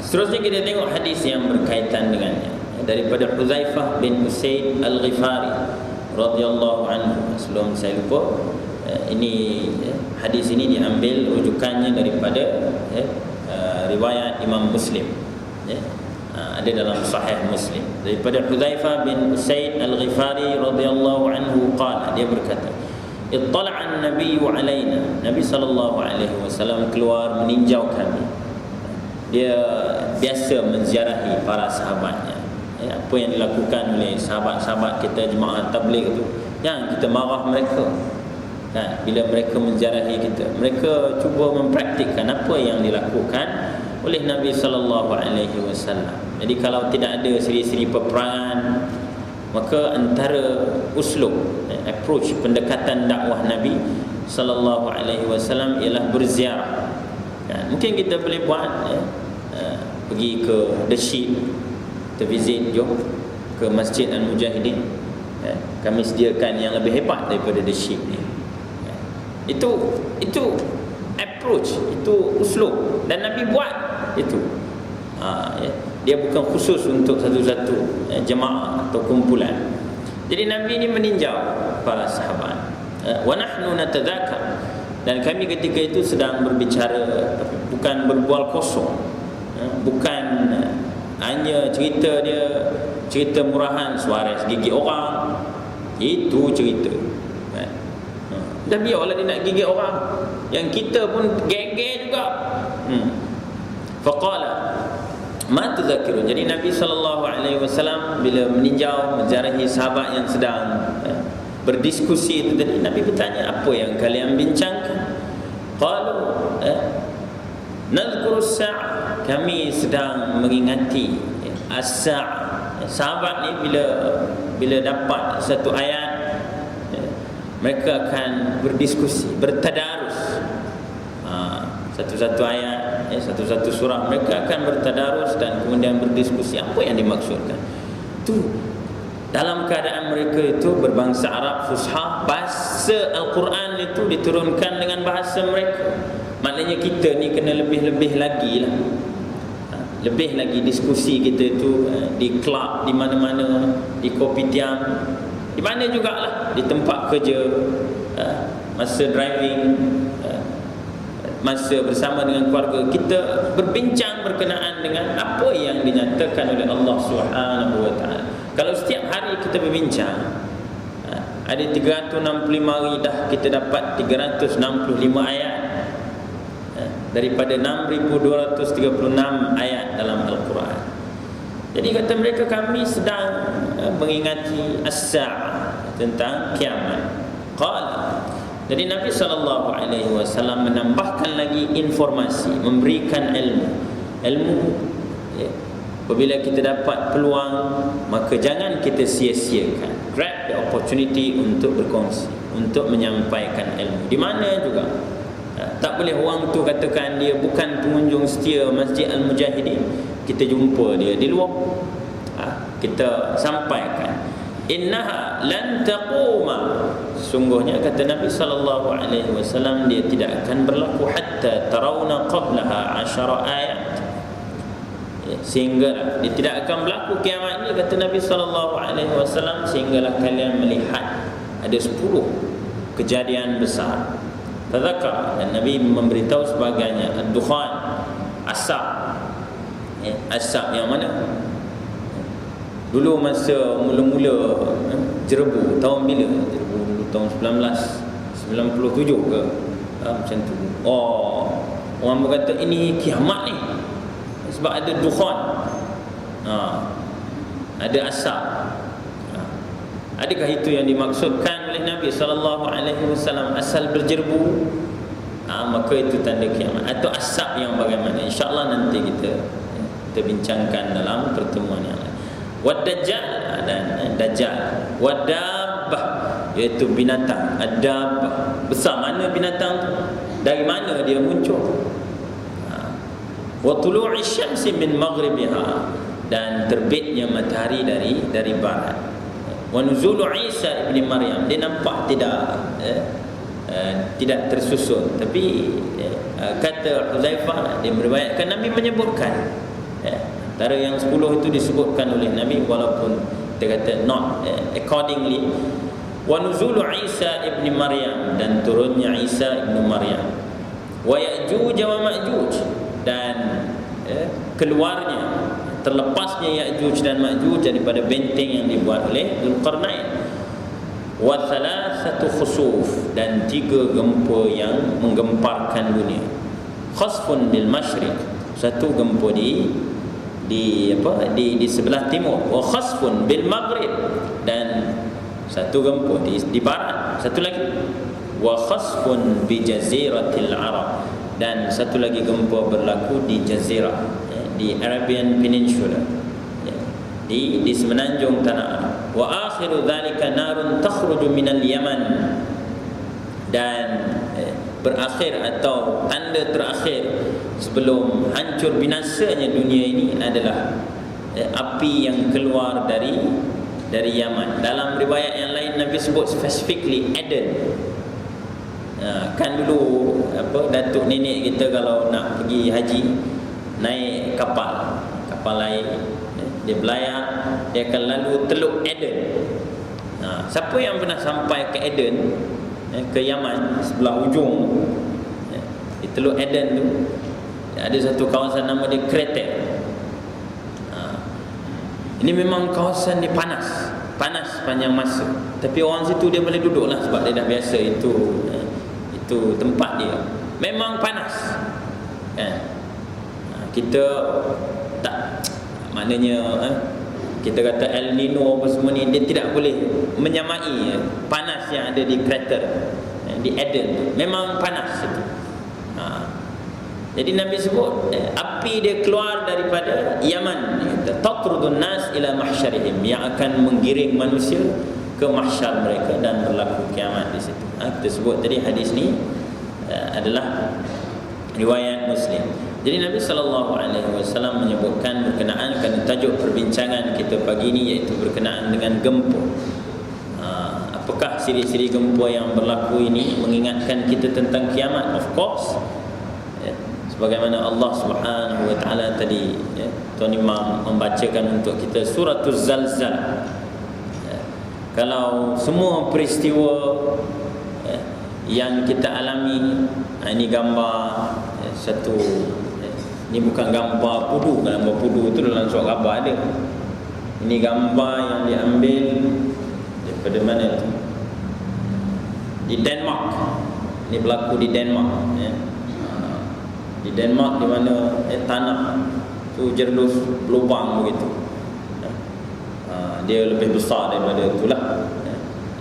S1: seterusnya kita tengok hadis yang berkaitan dengannya, daripada Hudzaifah bin Usaid Al-Ghifari radhiyallahu anhu. Sebelum saya lupa, ini hadis ini diambil rujukannya daripada riwayat Imam Muslim, ada dalam Sahih Muslim, daripada Hudzaifah bin Usaid Al-Ghifari radhiyallahu anhu qala, dia berkata, ittala'a an-nabiy alaina, Nabi sallallahu alaihi wasallam keluar meninjau kami. Dia biasa menziarahi para sahabatnya. Apa yang dilakukan oleh sahabat-sahabat kita jemaah tabligh itu, yang kita marah mereka bila mereka menziarahi kita, mereka cuba mempraktikkan apa yang dilakukan oleh Nabi sallallahu alaihi wasallam. Jadi kalau tidak ada siri-siri peperangan, maka antara uslub, approach, pendekatan dakwah Nabi sallallahu alaihi wasallam ialah berziarah. Mungkin kita boleh buat pergi ke The Sheep, kita visit jom ke Masjid Al-Mujahidin. Kami sediakan yang lebih hebat daripada The Sheep ni. Itu approach, itu uslub, dan Nabi buat itu. Dia bukan khusus untuk satu-satu jemaah atau kumpulan. Jadi Nabi ini meninjau para sahabat. Wa nahnu natadzakar, dan kami ketika itu sedang berbicara, bukan berbual kosong, bukan hanya cerita murahan Suarez gigit orang, itu cerita. Dah biarlah dia nak gigit orang, yang kita pun geng-geng juga. Faqala ma tudzakirun. Jadi Nabi sallallahu alaihi wasallam bila meninjau menziarahi sahabat yang sedang berdiskusi itu tadi, Nabi bertanya, apa yang kalian bincangkan? Qalu nadhkuru as-sa'ah, kami sedang mengingati as-sa'ah. Sahabat ni bila dapat satu ayat, mereka akan berdiskusi, bertadarus. Satu-satu ayat, satu-satu surah, mereka akan bertadarus dan kemudian berdiskusi apa yang dimaksudkan. Itu dalam keadaan mereka itu berbangsa Arab Fusha, bahasa Al-Quran itu diturunkan dengan bahasa mereka. Maknanya kita ni kena lebih-lebih lagi lah, lebih lagi diskusi kita itu di klub, di mana-mana, di kopitiam, di mana jugalah, di tempat kerja, masa driving, masa bersama dengan keluarga, kita berbincang berkenaan dengan apa yang dinyatakan oleh Allah Subhanahu wa taala. Kalau setiap hari kita berbincang, ada 365 hari dah kita dapat 365 ayat daripada 6236 ayat dalam Al-Quran. Jadi kata mereka, kami sedang mengingati as-sa'ah, tentang kiamat. Qala, jadi Nabi SAW menambahkan lagi informasi, memberikan ilmu. Apabila kita dapat peluang, maka jangan kita sia-siakan. Grab the opportunity untuk berkongsi, untuk menyampaikan ilmu. Di mana juga. Tak boleh orang tu katakan dia bukan pengunjung setia Masjid Al-Mujahidin, kita jumpa dia di luar, kita sampaikan, innaha lan taquma, sungguhnya kata Nabi SAW, dia tidak akan berlaku hatta tarawna qablaha 10 ayat, sehingga dia tidak akan berlaku kiamat sekali kata Nabi SAW, sehinggalah kalian melihat ada 10 kejadian besar. Tadzakar, dan Nabi memberitahu sebagainya, ad-dukhan, asap. Asap yang mana? Dulu masa mula-mula jerebu, tahun bila? Jerebu dulu tahun 1997 ke? Macam tu. Orang berkata ini kiamat ni sebab ada dukhan, ada asap. Adakah itu yang dimaksudkan oleh Nabi SAW, asal berjerebu? Maka itu tanda kiamat. Atau asap yang bagaimana? InsyaAllah nanti kita bincangkan dalam pertemuan yang lain. Wad-dajjal, dan dajjal. Wad-dabbah, iaitu binatang. Ad-dabbah, besar mana binatang tu? Dari mana dia muncul? Wa tulu'i syamsi min maghribiha, dan terbitnya matahari dari barat. Wa nuzulu Isa ibn Maryam, dia nampak tidak tersusun, tapi kata Huzaifah, dia meriwayatkan Nabi menyebutkan antara yang 10 itu disebutkan oleh Nabi, walaupun dia kata not accordingly. Wa nuzulu Isa ibn Maryam, dan turunnya Isa ibn Maryam. Wa Ya'juj wa Ma'juj, dan keluarnya, terlepasnya Ya'juj dan Ma'juj daripada benteng yang dibuat oleh Dzulqarnain. Wa thalathatu khusuf, dan 3 gempa yang menggemparkan dunia. Khasfun bil masyriq, satu gempa di sebelah timur. Wa khasfun bil maghrib, dan satu gempa di barat. Satu lagi, wa khasfun bi jaziratil Arab, dan satu lagi gempa berlaku di jazirah, di Arabian Peninsula, di semenanjung tanah Arab. Wa akhiru dhalika narun takhruju minal Yaman, dan berakhir atau tanda terakhir sebelum hancur binasanya dunia ini adalah api yang keluar dari Yaman. Dalam riwayat yang lain Nabi sebut specifically Eden. Kan dulu datuk nenek kita kalau nak pergi haji naik kapal air, dia belayar, dia akan lalu Teluk Eden. Siapa yang pernah sampai ke Eden, ke Yaman sebelah ujung, di Teluk Eden tu ada satu kawasan nama dia Kreter. Ini memang kawasan ni panas sepanjang masa, tapi orang situ dia boleh duduk lah sebab dia dah biasa. Itu tempat dia memang panas, kita tak, maknanya kita kata El Nino apa semua ni, dia tidak boleh menyamai panas yang ada di Kreter, di Eden. Memang panas itu. Jadi Nabi sebut api dia keluar daripada Yaman, tatrudun nas ila mahsyarihim, yang akan menggiring manusia ke mahsyar mereka dan berlaku kiamat di situ. Kita sebut tadi hadis ni adalah riwayat Muslim. Jadi Nabi SAW menyebutkan berkenaan, kerana tajuk perbincangan kita pagi ini iaitu berkenaan dengan gempa. Apakah ciri-ciri gempa yang berlaku ini mengingatkan kita tentang kiamat? Of course, sebagaimana Allah Subhanahu wa taala tadi, Tuan Imam membacakan untuk kita suratul Zalzal. Kalau semua peristiwa yang kita alami, ini gambar satu, ini bukan gambar pudu. Gambar pudu itu dalam surat khabar ada. Ini gambar yang diambil daripada mana tu? Di Denmark. Ini berlaku di Denmark, di Denmark, di mana tanah tu jerdus lubang begitu. Dia lebih besar daripada itulah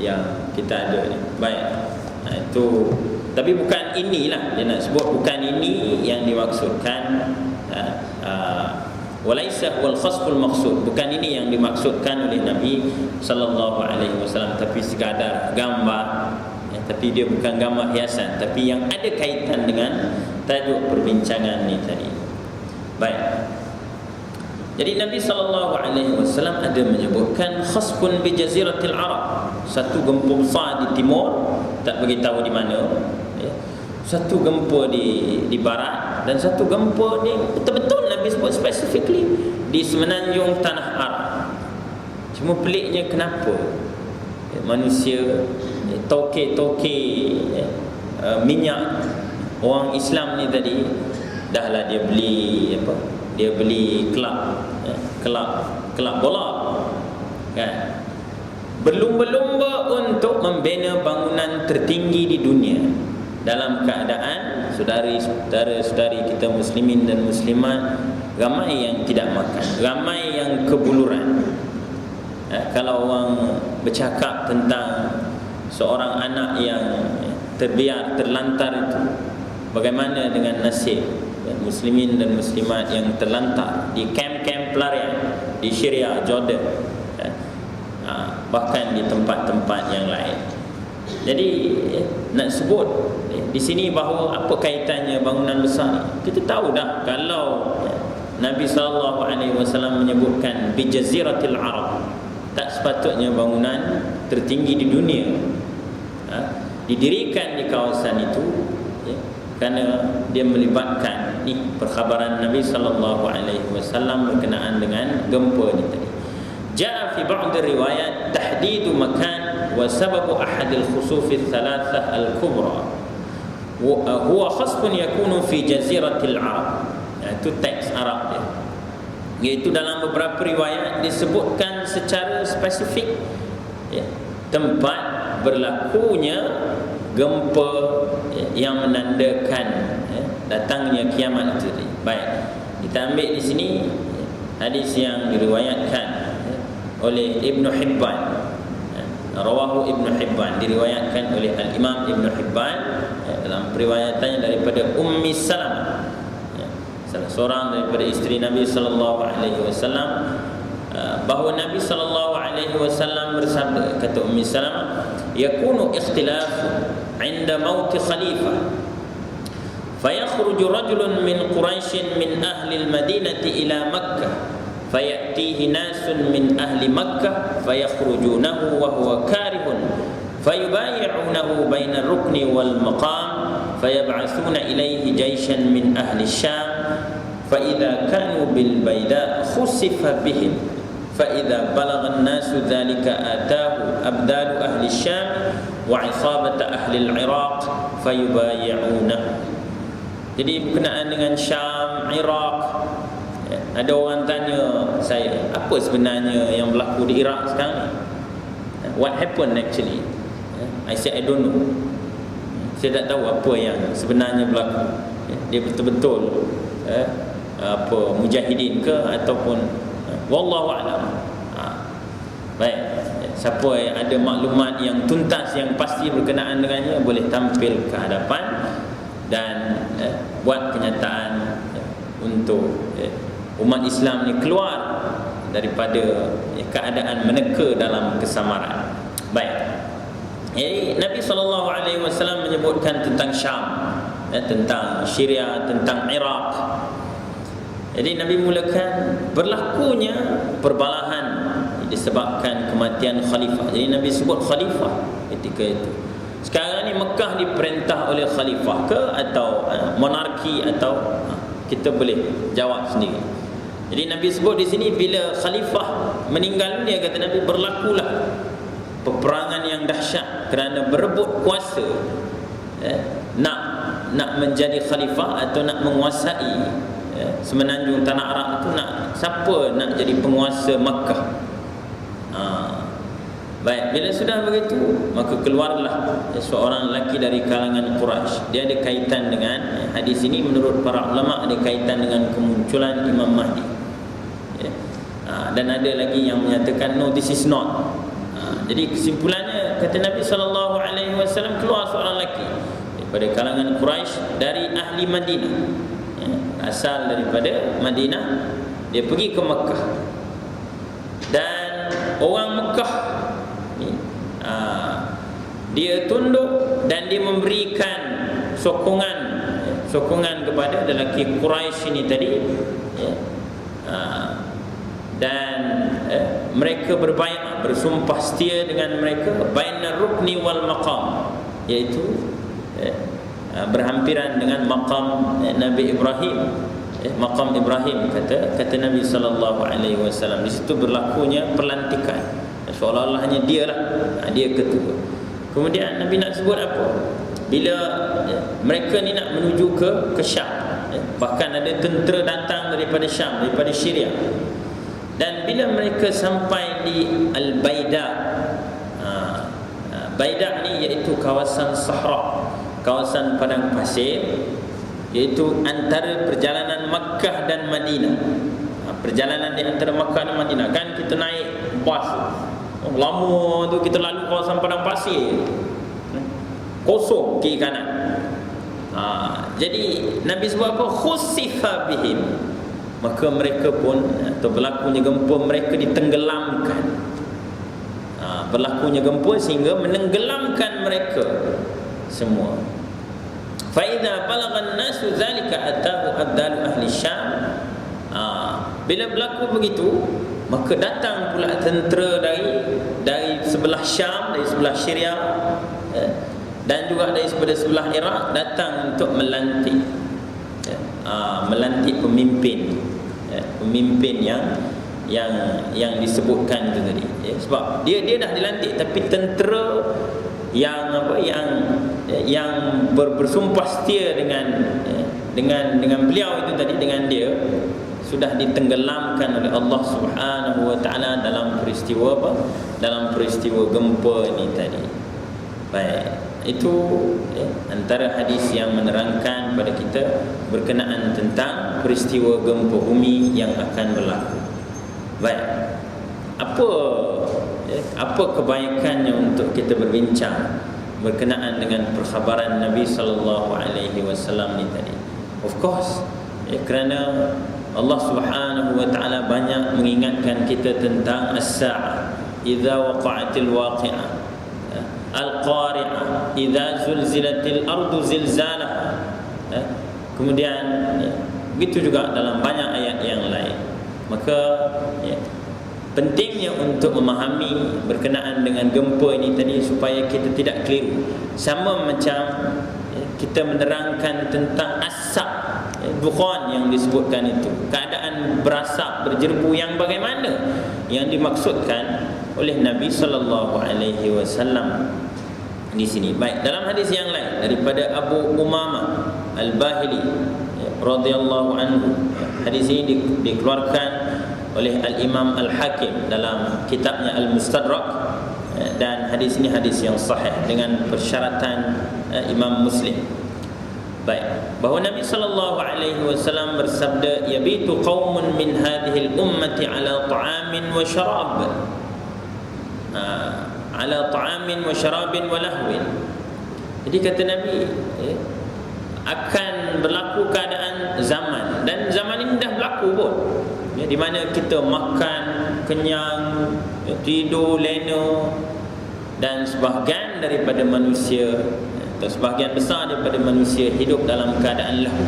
S1: yang kita ada ni. Baik. Itu, tapi bukan inilah dia nak sebut, bukan ini yang dimaksudkan. Walaisa wal khasful maqsud, bukan ini yang dimaksudkan oleh Nabi sallallahu alaihi wasallam, tapi sekadar gambar, tapi dia bukan gambar hiasan, tapi yang ada kaitan dengan tajuk perbincangan ni tadi. Baik. Jadi Nabi SAW ada menyebutkan khasfun bi jaziratil Arab, satu gempa besar di timur, tak beritahu di mana, satu gempa di barat, dan satu gempa ni betul-betul Nabi sebut specifically di semenanjung tanah Arab. Cuma peliknya kenapa manusia toke-toke minyak orang Islam ni tadi, dahlah dia beli apa? Dia beli kelab bola, kan? Berlumba-lumba untuk membina bangunan tertinggi di dunia, dalam keadaan saudari-saudari kita muslimin dan muslimat ramai yang tidak makan, ramai yang kebuluran. Kalau orang bercakap tentang seorang anak yang terbiar, terlantar itu, bagaimana dengan nasib muslimin dan muslimat yang terlantar di kamp-kamp pelarian di Syria, Jordan, bahkan di tempat-tempat yang lain. Jadi nak sebut di sini bahawa apa kaitannya bangunan besar ni? Kita tahu dah kalau Nabi SAW menyebutkan bi jaziratil Arab, tak sepatutnya bangunan tertinggi di dunia didirikan di kawasan itu, kerana dia melibatkan ni perkhabaran Nabi SAW berkenaan dengan gempa ni tadi. Jaa fi ba'd riwayat tahdid makan wa sabab ahad al-khusuf al-thalathah al-kubra huwa khasfun yakunu fi jaziratil Arab. Itu teks Arab dia, iaitu dalam beberapa riwayat disebutkan secara spesifik tempat berlakunya gempa yang menandakan datangnya kiamat itu. Baik, kita ambil di sini hadis yang diriwayatkan oleh Ibn Hibban, rawahu Ibn Hibban, diriwayatkan oleh Al-Imam Ibn Hibban dalam periwayatannya daripada Ummi Salamah, salah seorang daripada isteri Nabi sallallahu alaihi wasallam, bahawa Nabi sallallahu alaihi wasallam bersabda, kata Ummi Salamah, yakunu ikhtilaf 'inda maut khalifah fayakhruju rajulun min Quraisy min ahli al-Madinati ila Makkah fayatihi nasun min ahli Makkah fayakhrujunahu wa huwa karihun fayubayi'unahu baina ar-rukni wal maqam fayab'athuna ilayhi jayshan min ahli Syam فإذا كانوا بالبيداء خسف بهم فإذا بلغ الناس ذلك آتاه أبدال أهل الشام وعصابة أهل العراق فيبايعونه. Jadi berkenaan dengan Syam, Iraq, ada orang tanya saya, apa sebenarnya yang berlaku di Iraq sekarang ni? What happened actually? I said I don't know. Saya tak tahu apa yang sebenarnya berlaku. Dia betul-betul apa mujahidin ke ataupun wallahu a'lam. Baik, siapa yang ada maklumat yang tuntas yang pasti berkenaan dengannya boleh tampil ke hadapan dan buat kenyataan untuk umat Islam ni keluar daripada keadaan meneka dalam kesamaran. Baik. Jadi Nabi SAW menyebutkan tentang Syam, tentang Syria, tentang Iraq. Jadi Nabi mulakan berlakunya perbalahan disebabkan kematian khalifah. Jadi Nabi sebut khalifah ketika itu. Sekarang ni Mekah diperintah oleh khalifah ke atau monarki, atau kita boleh jawab sendiri. Jadi Nabi sebut di sini bila khalifah meninggal dunia, kata Nabi, berlakulah peperangan yang dahsyat kerana berebut kuasa, nak menjadi khalifah atau nak menguasai semenanjung tanah Arab itu. Siapa nak jadi penguasa Makkah? Baik, bila sudah begitu, maka keluarlah seorang lelaki dari kalangan Quraisy. Dia ada kaitan dengan hadis ini, menurut para ulama ada kaitan dengan kemunculan Imam Mahdi. Dan ada lagi yang menyatakan no, this is not. Jadi kesimpulannya, kata Nabi SAW, keluar seorang lelaki daripada kalangan Quraisy dari ahli Madinah, asal daripada Madinah, dia pergi ke Mekah. Dan orang Mekah ni, dia tunduk dan dia memberikan sokongan kepada lelaki Quraisy ini tadi, dan mereka berbaiat, bersumpah setia dengan mereka bainar rukni wal maqam, iaitu berhampiran dengan maqam Nabi Ibrahim, maqam Ibrahim, kata Nabi SAW, di situ berlakunya pelantikan, seolah-olah hanya dia lah, dia ketua. Kemudian Nabi nak sebut apa? Bila mereka ni nak menuju ke Syam, bahkan ada tentera datang daripada Syam, daripada Syria. Dan bila mereka sampai di Al-Baida, Baida ni iaitu kawasan Sahara, kawasan padang pasir, iaitu antara perjalanan Makkah dan Madinah. Perjalanan di antara Makkah dan Madinah, kan kita naik bas, lama tu kita lalu kawasan padang pasir, kosong kiri kanan. Jadi Nabi sebut apa? Khusifa bihim, maka mereka pun, atau berlakunya gempa, mereka ditenggelamkan. Berlakunya gempa sehingga menenggelamkan mereka semua. Fa idza balagha an-nasu zalika atahu abdalu ahli Syam. Bila berlaku begitu, maka datang pula tentera dari sebelah Syam, dari sebelah Syria, dan juga dari sebelah Iraq, datang untuk melantik pemimpin, pemimpin yang disebutkan itu tadi. Sebab dia dah dilantik, tapi tentera yang bersumpah setia dengan beliau itu tadi, dengan dia, sudah ditenggelamkan oleh Allah Subhanahu wa taala dalam peristiwa apa? Dalam peristiwa gempa ini tadi. Baik, itu antara hadis yang menerangkan pada kita berkenaan tentang peristiwa gempa bumi yang akan berlaku. Baik, apa kebaikannya untuk kita berbincang berkenaan dengan perkhabaran Nabi sallallahu alaihi wasallam ni tadi? Of course, kerana Allah Subhanahu wa taala banyak mengingatkan kita tentang as-saa'ah, idza waqa'atil waqi'ah, al-qari'ah, idza zulzilatil ardu zilzalaha. Kemudian begitu juga dalam banyak ayat yang lain. Maka pentingnya untuk memahami berkenaan dengan gempa ini tadi, supaya kita tidak keliru. Sama macam kita menerangkan tentang asap, dukhan yang disebutkan itu, keadaan berasap, berjerbu yang bagaimana yang dimaksudkan oleh Nabi sallallahu alaihi wasallam di sini. Baik, dalam hadis yang lain daripada Abu Umamah Al-Bahili radhiyallahu anhu, hadis ini dikeluarkan oleh Al-Imam Al-Hakim dalam kitabnya Al-Mustadrak, dan hadis ini hadis yang sahih dengan persyaratan Imam Muslim. Baik, bahawa Nabi sallallahu alaihi wasallam bersabda, yabitu qaumun min hadhihi al-ummati ala ta'amin wa syarab, ala ta'amin wa syarabin wa lahwin. Jadi kata Nabi, akan berlaku keadaan zaman, dan zaman ini dah berlaku pun, di mana kita makan kenyang, tidur lena, dan sebahagian daripada manusia, atau sebahagian besar daripada manusia hidup dalam keadaan lahu,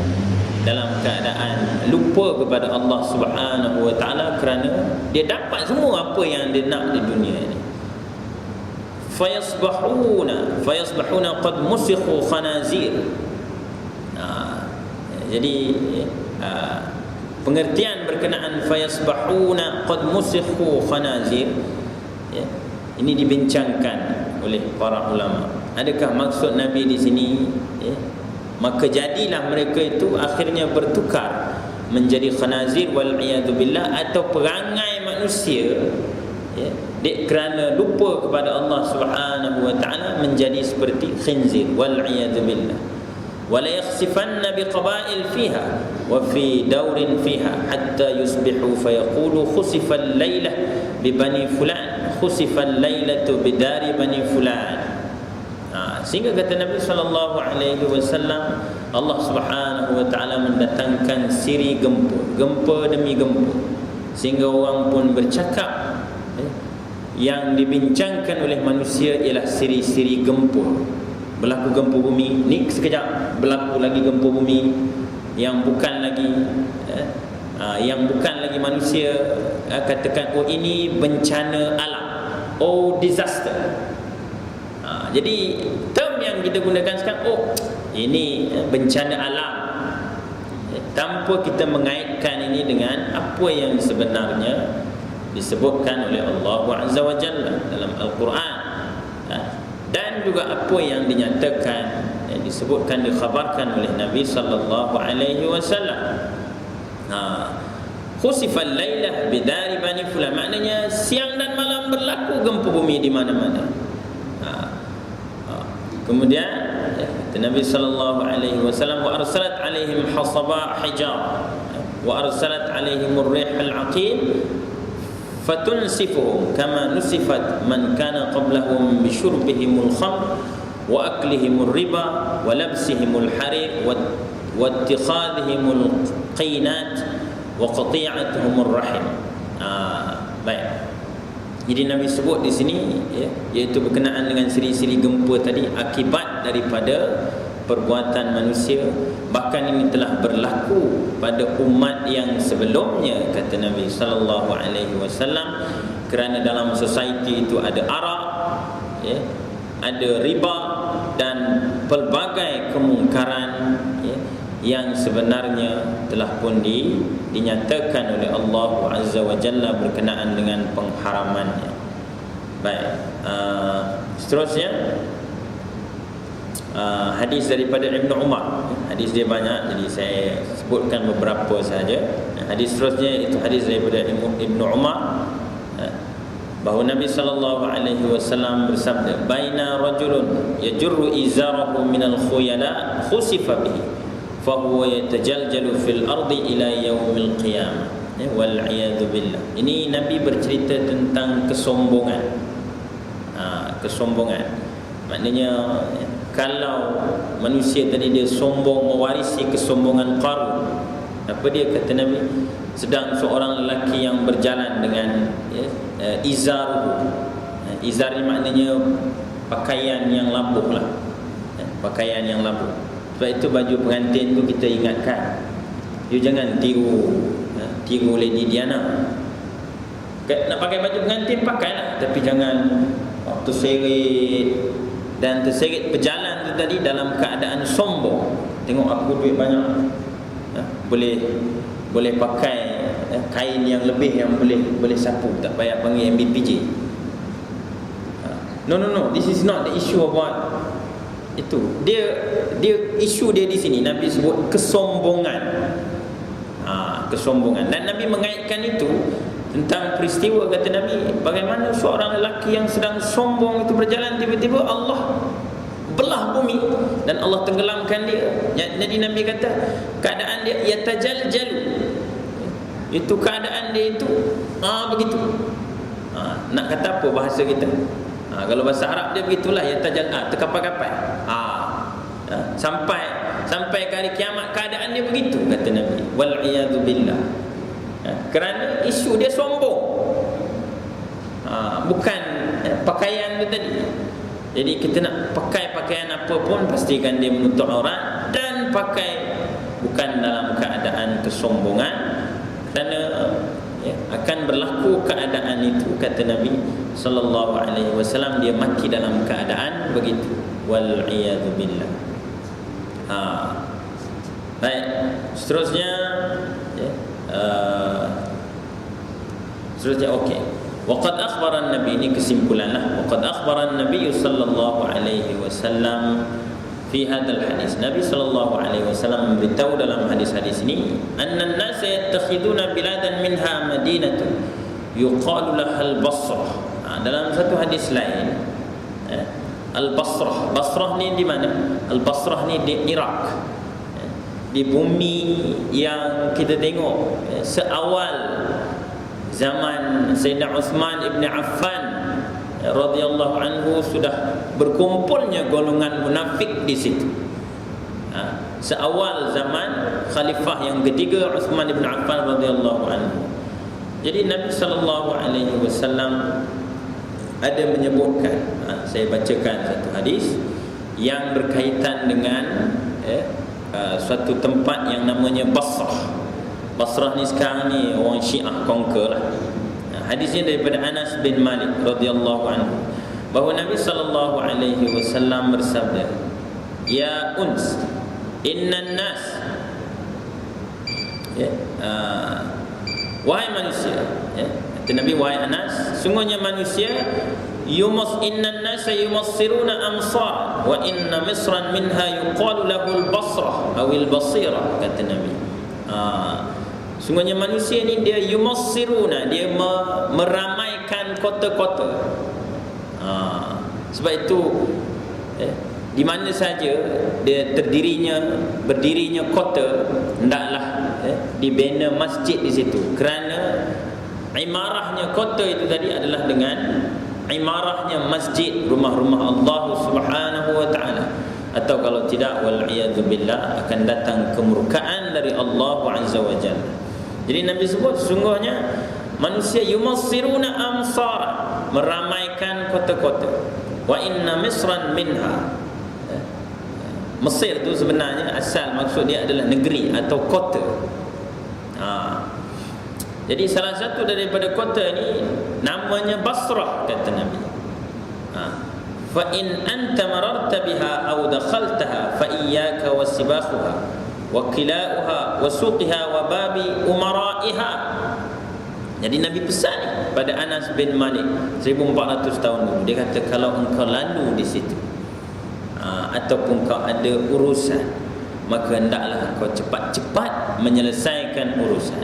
S1: dalam keadaan lupa kepada Allah Subhanahu wa taala, kerana dia dapat semua apa yang dia nak di dunia ini. Fayasbahuna qad musikhu khanazir. Jadi pengertian berkenaan fayasbahuna qad musikhu khanazir, ini dibincangkan oleh para ulama. Adakah maksud Nabi di sini, maka jadilah mereka itu akhirnya bertukar menjadi khanazir wal iyad billah, atau perangai manusia kerana lupa kepada Allah Subhanahu wa taala menjadi seperti khinzir wal iyad billah. Wala yakhsifanna biqaba'il fiha wa fi daurin fiha hatta yusbihu fayaqulu khusifa al-lailah bi bani fulan, khusifa al-lailatu bi dari bani fulan. Sehingga kata Nabi sallallahu alaihi wasallam, Allah Subhanahu wa taala mendatangkan siri gempa demi gempa, sehingga orang pun bercakap, yang dibincangkan oleh manusia ialah siri-siri gempa. Berlaku gempa bumi, ni sekejap berlaku lagi gempa bumi yang bukan lagi manusia katakan, oh ini bencana alam, oh disaster. Jadi term yang kita gunakan sekarang, oh ini bencana alam. tanpa kita mengaitkan ini dengan apa yang sebenarnya disebutkan oleh Allah Azza wa Jalla dalam Al-Quran, dan juga apa yang dinyatakan, yang disebutkan, dikhabarkan oleh Nabi sallallahu alaihi wasallam. Khusifal lailah bidari bani fulan, maknanya siang dan malam berlaku gempa bumi di mana-mana. Kemudian Nabi sallallahu alaihi wasallam, wa arsalat alaihim hasaba hijar wa arsalat alaihim ar-rih al-aqim fatunsifuhum kama nusifat man kana qablahum bi syurbihimul khamr wa aklihimur riba wa labsihimul harir wa ittikhadhihimul qinat wa qati'atuhumur rahim. Baik. Jadi Nabi sebut di sini, iaitu berkenaan dengan siri-siri gempa tadi akibat daripada perbuatan manusia. Bahkan ini telah berlaku pada umat yang sebelumnya, kata Nabi sallallahu alaihi wasallam, kerana dalam society itu ada arak, ada riba dan pelbagai kemungkaran yang sebenarnya telah pun dinyatakan oleh Allah Azza wa Jalla berkenaan dengan pengharamannya. Baik, seterusnya hadis daripada Ibnu Umar. Hadis dia banyak, jadi saya sebutkan beberapa saja. Hadis seterusnya itu hadis daripada Ibnu Umar, bahawa Nabi sallallahu alaihi wasallam bersabda, "Baina rajulun yajurru izarahu minal khuyala khusifa bihi fahuwa yatajaljalu fil ardi ila yaumil qiyamah." Wal iyadu billah. Ini Nabi bercerita tentang kesombongan. Kesombongan maknanya, kalau manusia tadi dia sombong, mewarisi kesombongan Qarun, apa dia, kata Nabi, sedang seorang lelaki yang berjalan dengan izar. Izar ni maknanya pakaian yang labuh lah, pakaian yang labuh. Sebab itu baju pengantin tu kita ingatkan, you jangan tiru Lady Diana. Nak pakai baju pengantin, pakailah, tapi jangan waktu seret dan terseret berjalan tu tadi dalam keadaan sombong. Tengok aku duit banyak, boleh pakai kain yang lebih, yang boleh sapu, tak payah panggil MBPJ. No, this is not the issue about itu. Dia isu dia di sini Nabi sebut kesombongan. Kesombongan, dan Nabi mengaitkan itu tentang peristiwa, kata Nabi, bagaimana seorang lelaki yang sedang sombong itu berjalan, tiba-tiba Allah belah bumi dan Allah tenggelamkan dia. Jadi Nabi kata keadaan dia yatajaljalu, itu keadaan dia itu begitu. Nak kata apa bahasa kita? Kalau bahasa Arab dia begitulah, terkapai-kapai. Sampai ke hari kiamat keadaan dia begitu, kata Nabi. Wal iyadu billah. Kerana isu dia sombong, bukan pakaian dia tadi. Jadi kita nak pakai pakaian apa pun, pastikan dia menutup aurat dan pakai bukan dalam keadaan kesombongan, kerana akan berlaku keadaan itu, kata Nabi sallallahu alaihi wasallam, dia mati dalam keadaan begitu. Wal iyadu billah. Baik, seterusnya okey. Waqad akhbara an-nabi, ini kesimpulanlah. Waqad akhbara an-nabi sallallahu alaihi wasallam fi hadzal hadis. Nabi sallallahu alaihi wasallam memberitahu dalam hadis-hadis ini, anna an-nas yattakhiduna biladan minha madinatun yuqalu laha al-Basrah. Dalam satu hadis lain, Al-Basrah. Basrah ni di mana? Al-Basrah ni di Iraq. Di bumi yang kita tengok seawal zaman Sayyidina Uthman ibn Affan radhiyallahu anhu sudah berkumpulnya golongan munafik di situ. Seawal zaman khalifah yang ketiga Uthman ibn Affan radhiyallahu anhu. Jadi Nabi sallallahu alaihi wasallam ada menyebutkan, saya bacakan satu hadis yang berkaitan dengan suatu tempat yang namanya Basrah. Basrah ni sekarang ni orang Syiah conquer lah. Hadisnya daripada Anas bin Malik radhiyallahu anhu, bahawa Nabi sallallahu alaihi wasallam bersabda, "Ya uns, innan nas ya, wahai manusia, ya, kata Nabi, wahai Anas, sungguhnya manusia innan nasa yumassiruna amsar wa inna misran minha yuqalu lahul basrah awil basirah, kata Nabi. Sungguhnya manusia ni dia yumassiruna, dia meramaikan kota-kota. Sebab itu di mana saja dia berdirinya kota, hendaklah dibina masjid di situ, kerana imarahnya kota itu tadi adalah dengan imarahnya masjid, rumah-rumah Allah Subhanahu wa taala. Atau kalau tidak, wal iyadu billah, akan datang kemurkaan dari Allah Azza wa Jalla. Jadi Nabi sebut sungguhnya manusia yumassiruna amsar, meramaikan kota-kota. Wa inna misran minha, Mesir tu sebenarnya asal maksud dia adalah negeri atau kota. Jadi salah satu daripada kota ni namanya Basrah, kata Nabi. Fa in anta mararta biha aw dakhaltaha fa iyyaka wasibakhuha wa qila'uha wa suqiha wa babi umara'iha. Jadi Nabi pesan pada Anas bin Malik 1400 tahun dulu, dia kata kalau engkau lalu di situ ataupun kau ada urusan, maka hendaklah kau cepat-cepat menyelesaikan urusan,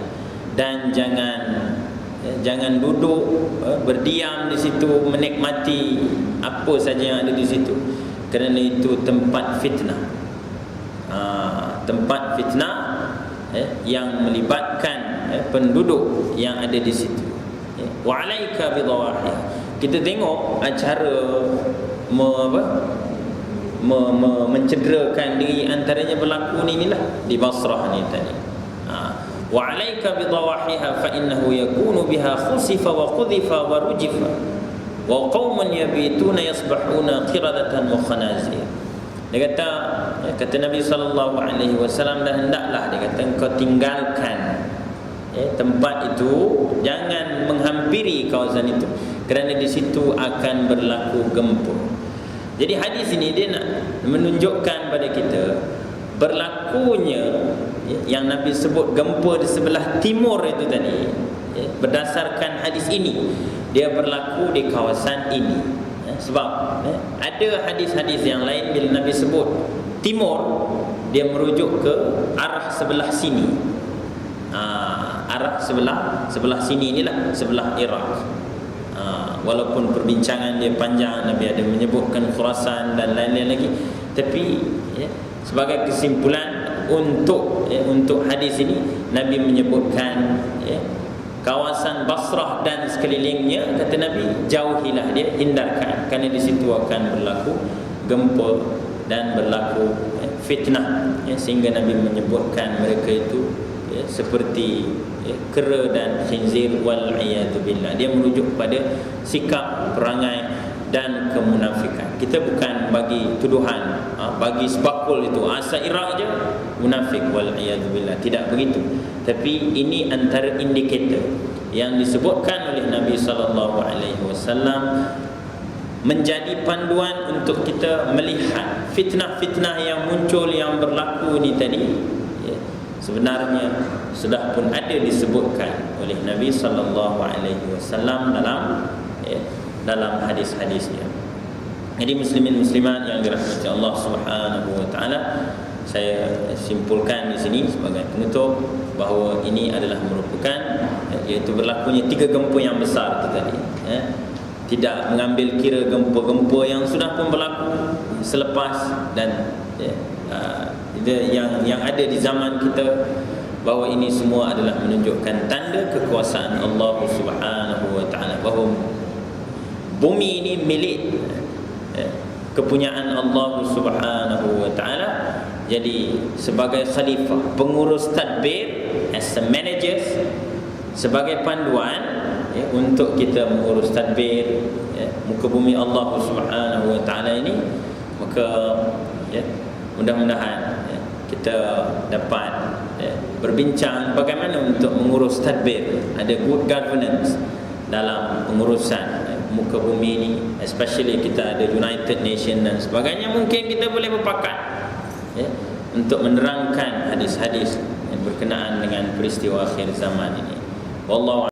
S1: dan jangan duduk berdiam di situ menikmati apa saja yang ada di situ, kerana itu tempat fitnah. Tempat fitnah yang melibatkan penduduk yang ada di situ. Wa alaika bidawahiha. Kita tengok acara mencederakan diri antaranya berlaku ni inilah di Basrah ni tadi. Wa alaika bidawahiha fa innahu yakunu biha khusifa wa qudhifa wa rujifa wa qaumun yabituna yasbahuna qiradatan wa khanazir. Dia kata Nabi sallallahu alaihi wasallam, dah hendaklah, dia kata, engkau tinggalkan tempat itu, jangan menghampiri kawasan itu, kerana di situ akan berlaku gempa. Jadi hadis ini dia nak menunjukkan pada kita berlakunya yang Nabi sebut gempa di sebelah timur itu tadi, berdasarkan hadis ini dia berlaku di kawasan ini. Sebab ada hadis-hadis yang lain bila Nabi sebut timur, dia merujuk ke arah sebelah sini. Arah sebelah sini inilah sebelah Iraq. Walaupun perbincangan dia panjang, Nabi ada menyebutkan Khurasan dan lain-lain lagi, tapi sebagai kesimpulan untuk hadis ini, Nabi menyebutkan kawasan Basrah dan sekelilingnya, kata Nabi, jauhilah dia, hindarkan, kerana di situ akan berlaku gempa dan berlaku fitnah, sehingga Nabi menyebutkan mereka itu seperti kera dan khinzir, wal iyadu billah. Dia merujuk pada sikap, perangai dan kemunafikan. Kita bukan bagi tuduhan, bagi sebakul itu asal Iraq je munafik, wal iyadu billah, tidak begitu. Tapi ini antara indikator yang disebutkan oleh Nabi sallallahu alaihi wasallam menjadi panduan untuk kita melihat fitnah-fitnah yang muncul, yang berlaku ni tadi, sebenarnya sudah pun ada disebutkan oleh Nabi sallallahu alaihi wasallam dalam hadis-hadisnya. Jadi muslimin muslimat yang dirahmati Allah Subhanahu wa taala, saya simpulkan di sini sebagai penutup bahawa ini adalah merupakan iaitu berlakunya 3 gempa yang besar itu tadi. Tidak mengambil kira gempa-gempa yang sudah pun berlaku selepas dan yang ada di zaman kita, bahawa ini semua adalah menunjukkan tanda kekuasaan Allah Subhanahu wa taala, bahawa bumi ini milik kepunyaan Allah Subhanahu wa taala. Jadi sebagai khalifah, pengurus tadbir, as a managers, sebagai panduan untuk kita mengurus tadbir muka bumi Allah Subhanahu wa taala ini, maka mudah-mudahan kita dapat berbincang bagaimana untuk mengurus tadbir, ada good governance dalam pengurusan muka bumi ini, especially kita ada United Nations dan sebagainya. Mungkin kita boleh berpakat untuk menerangkan hadis-hadis berkenaan dengan peristiwa akhir zaman ini. Wallahu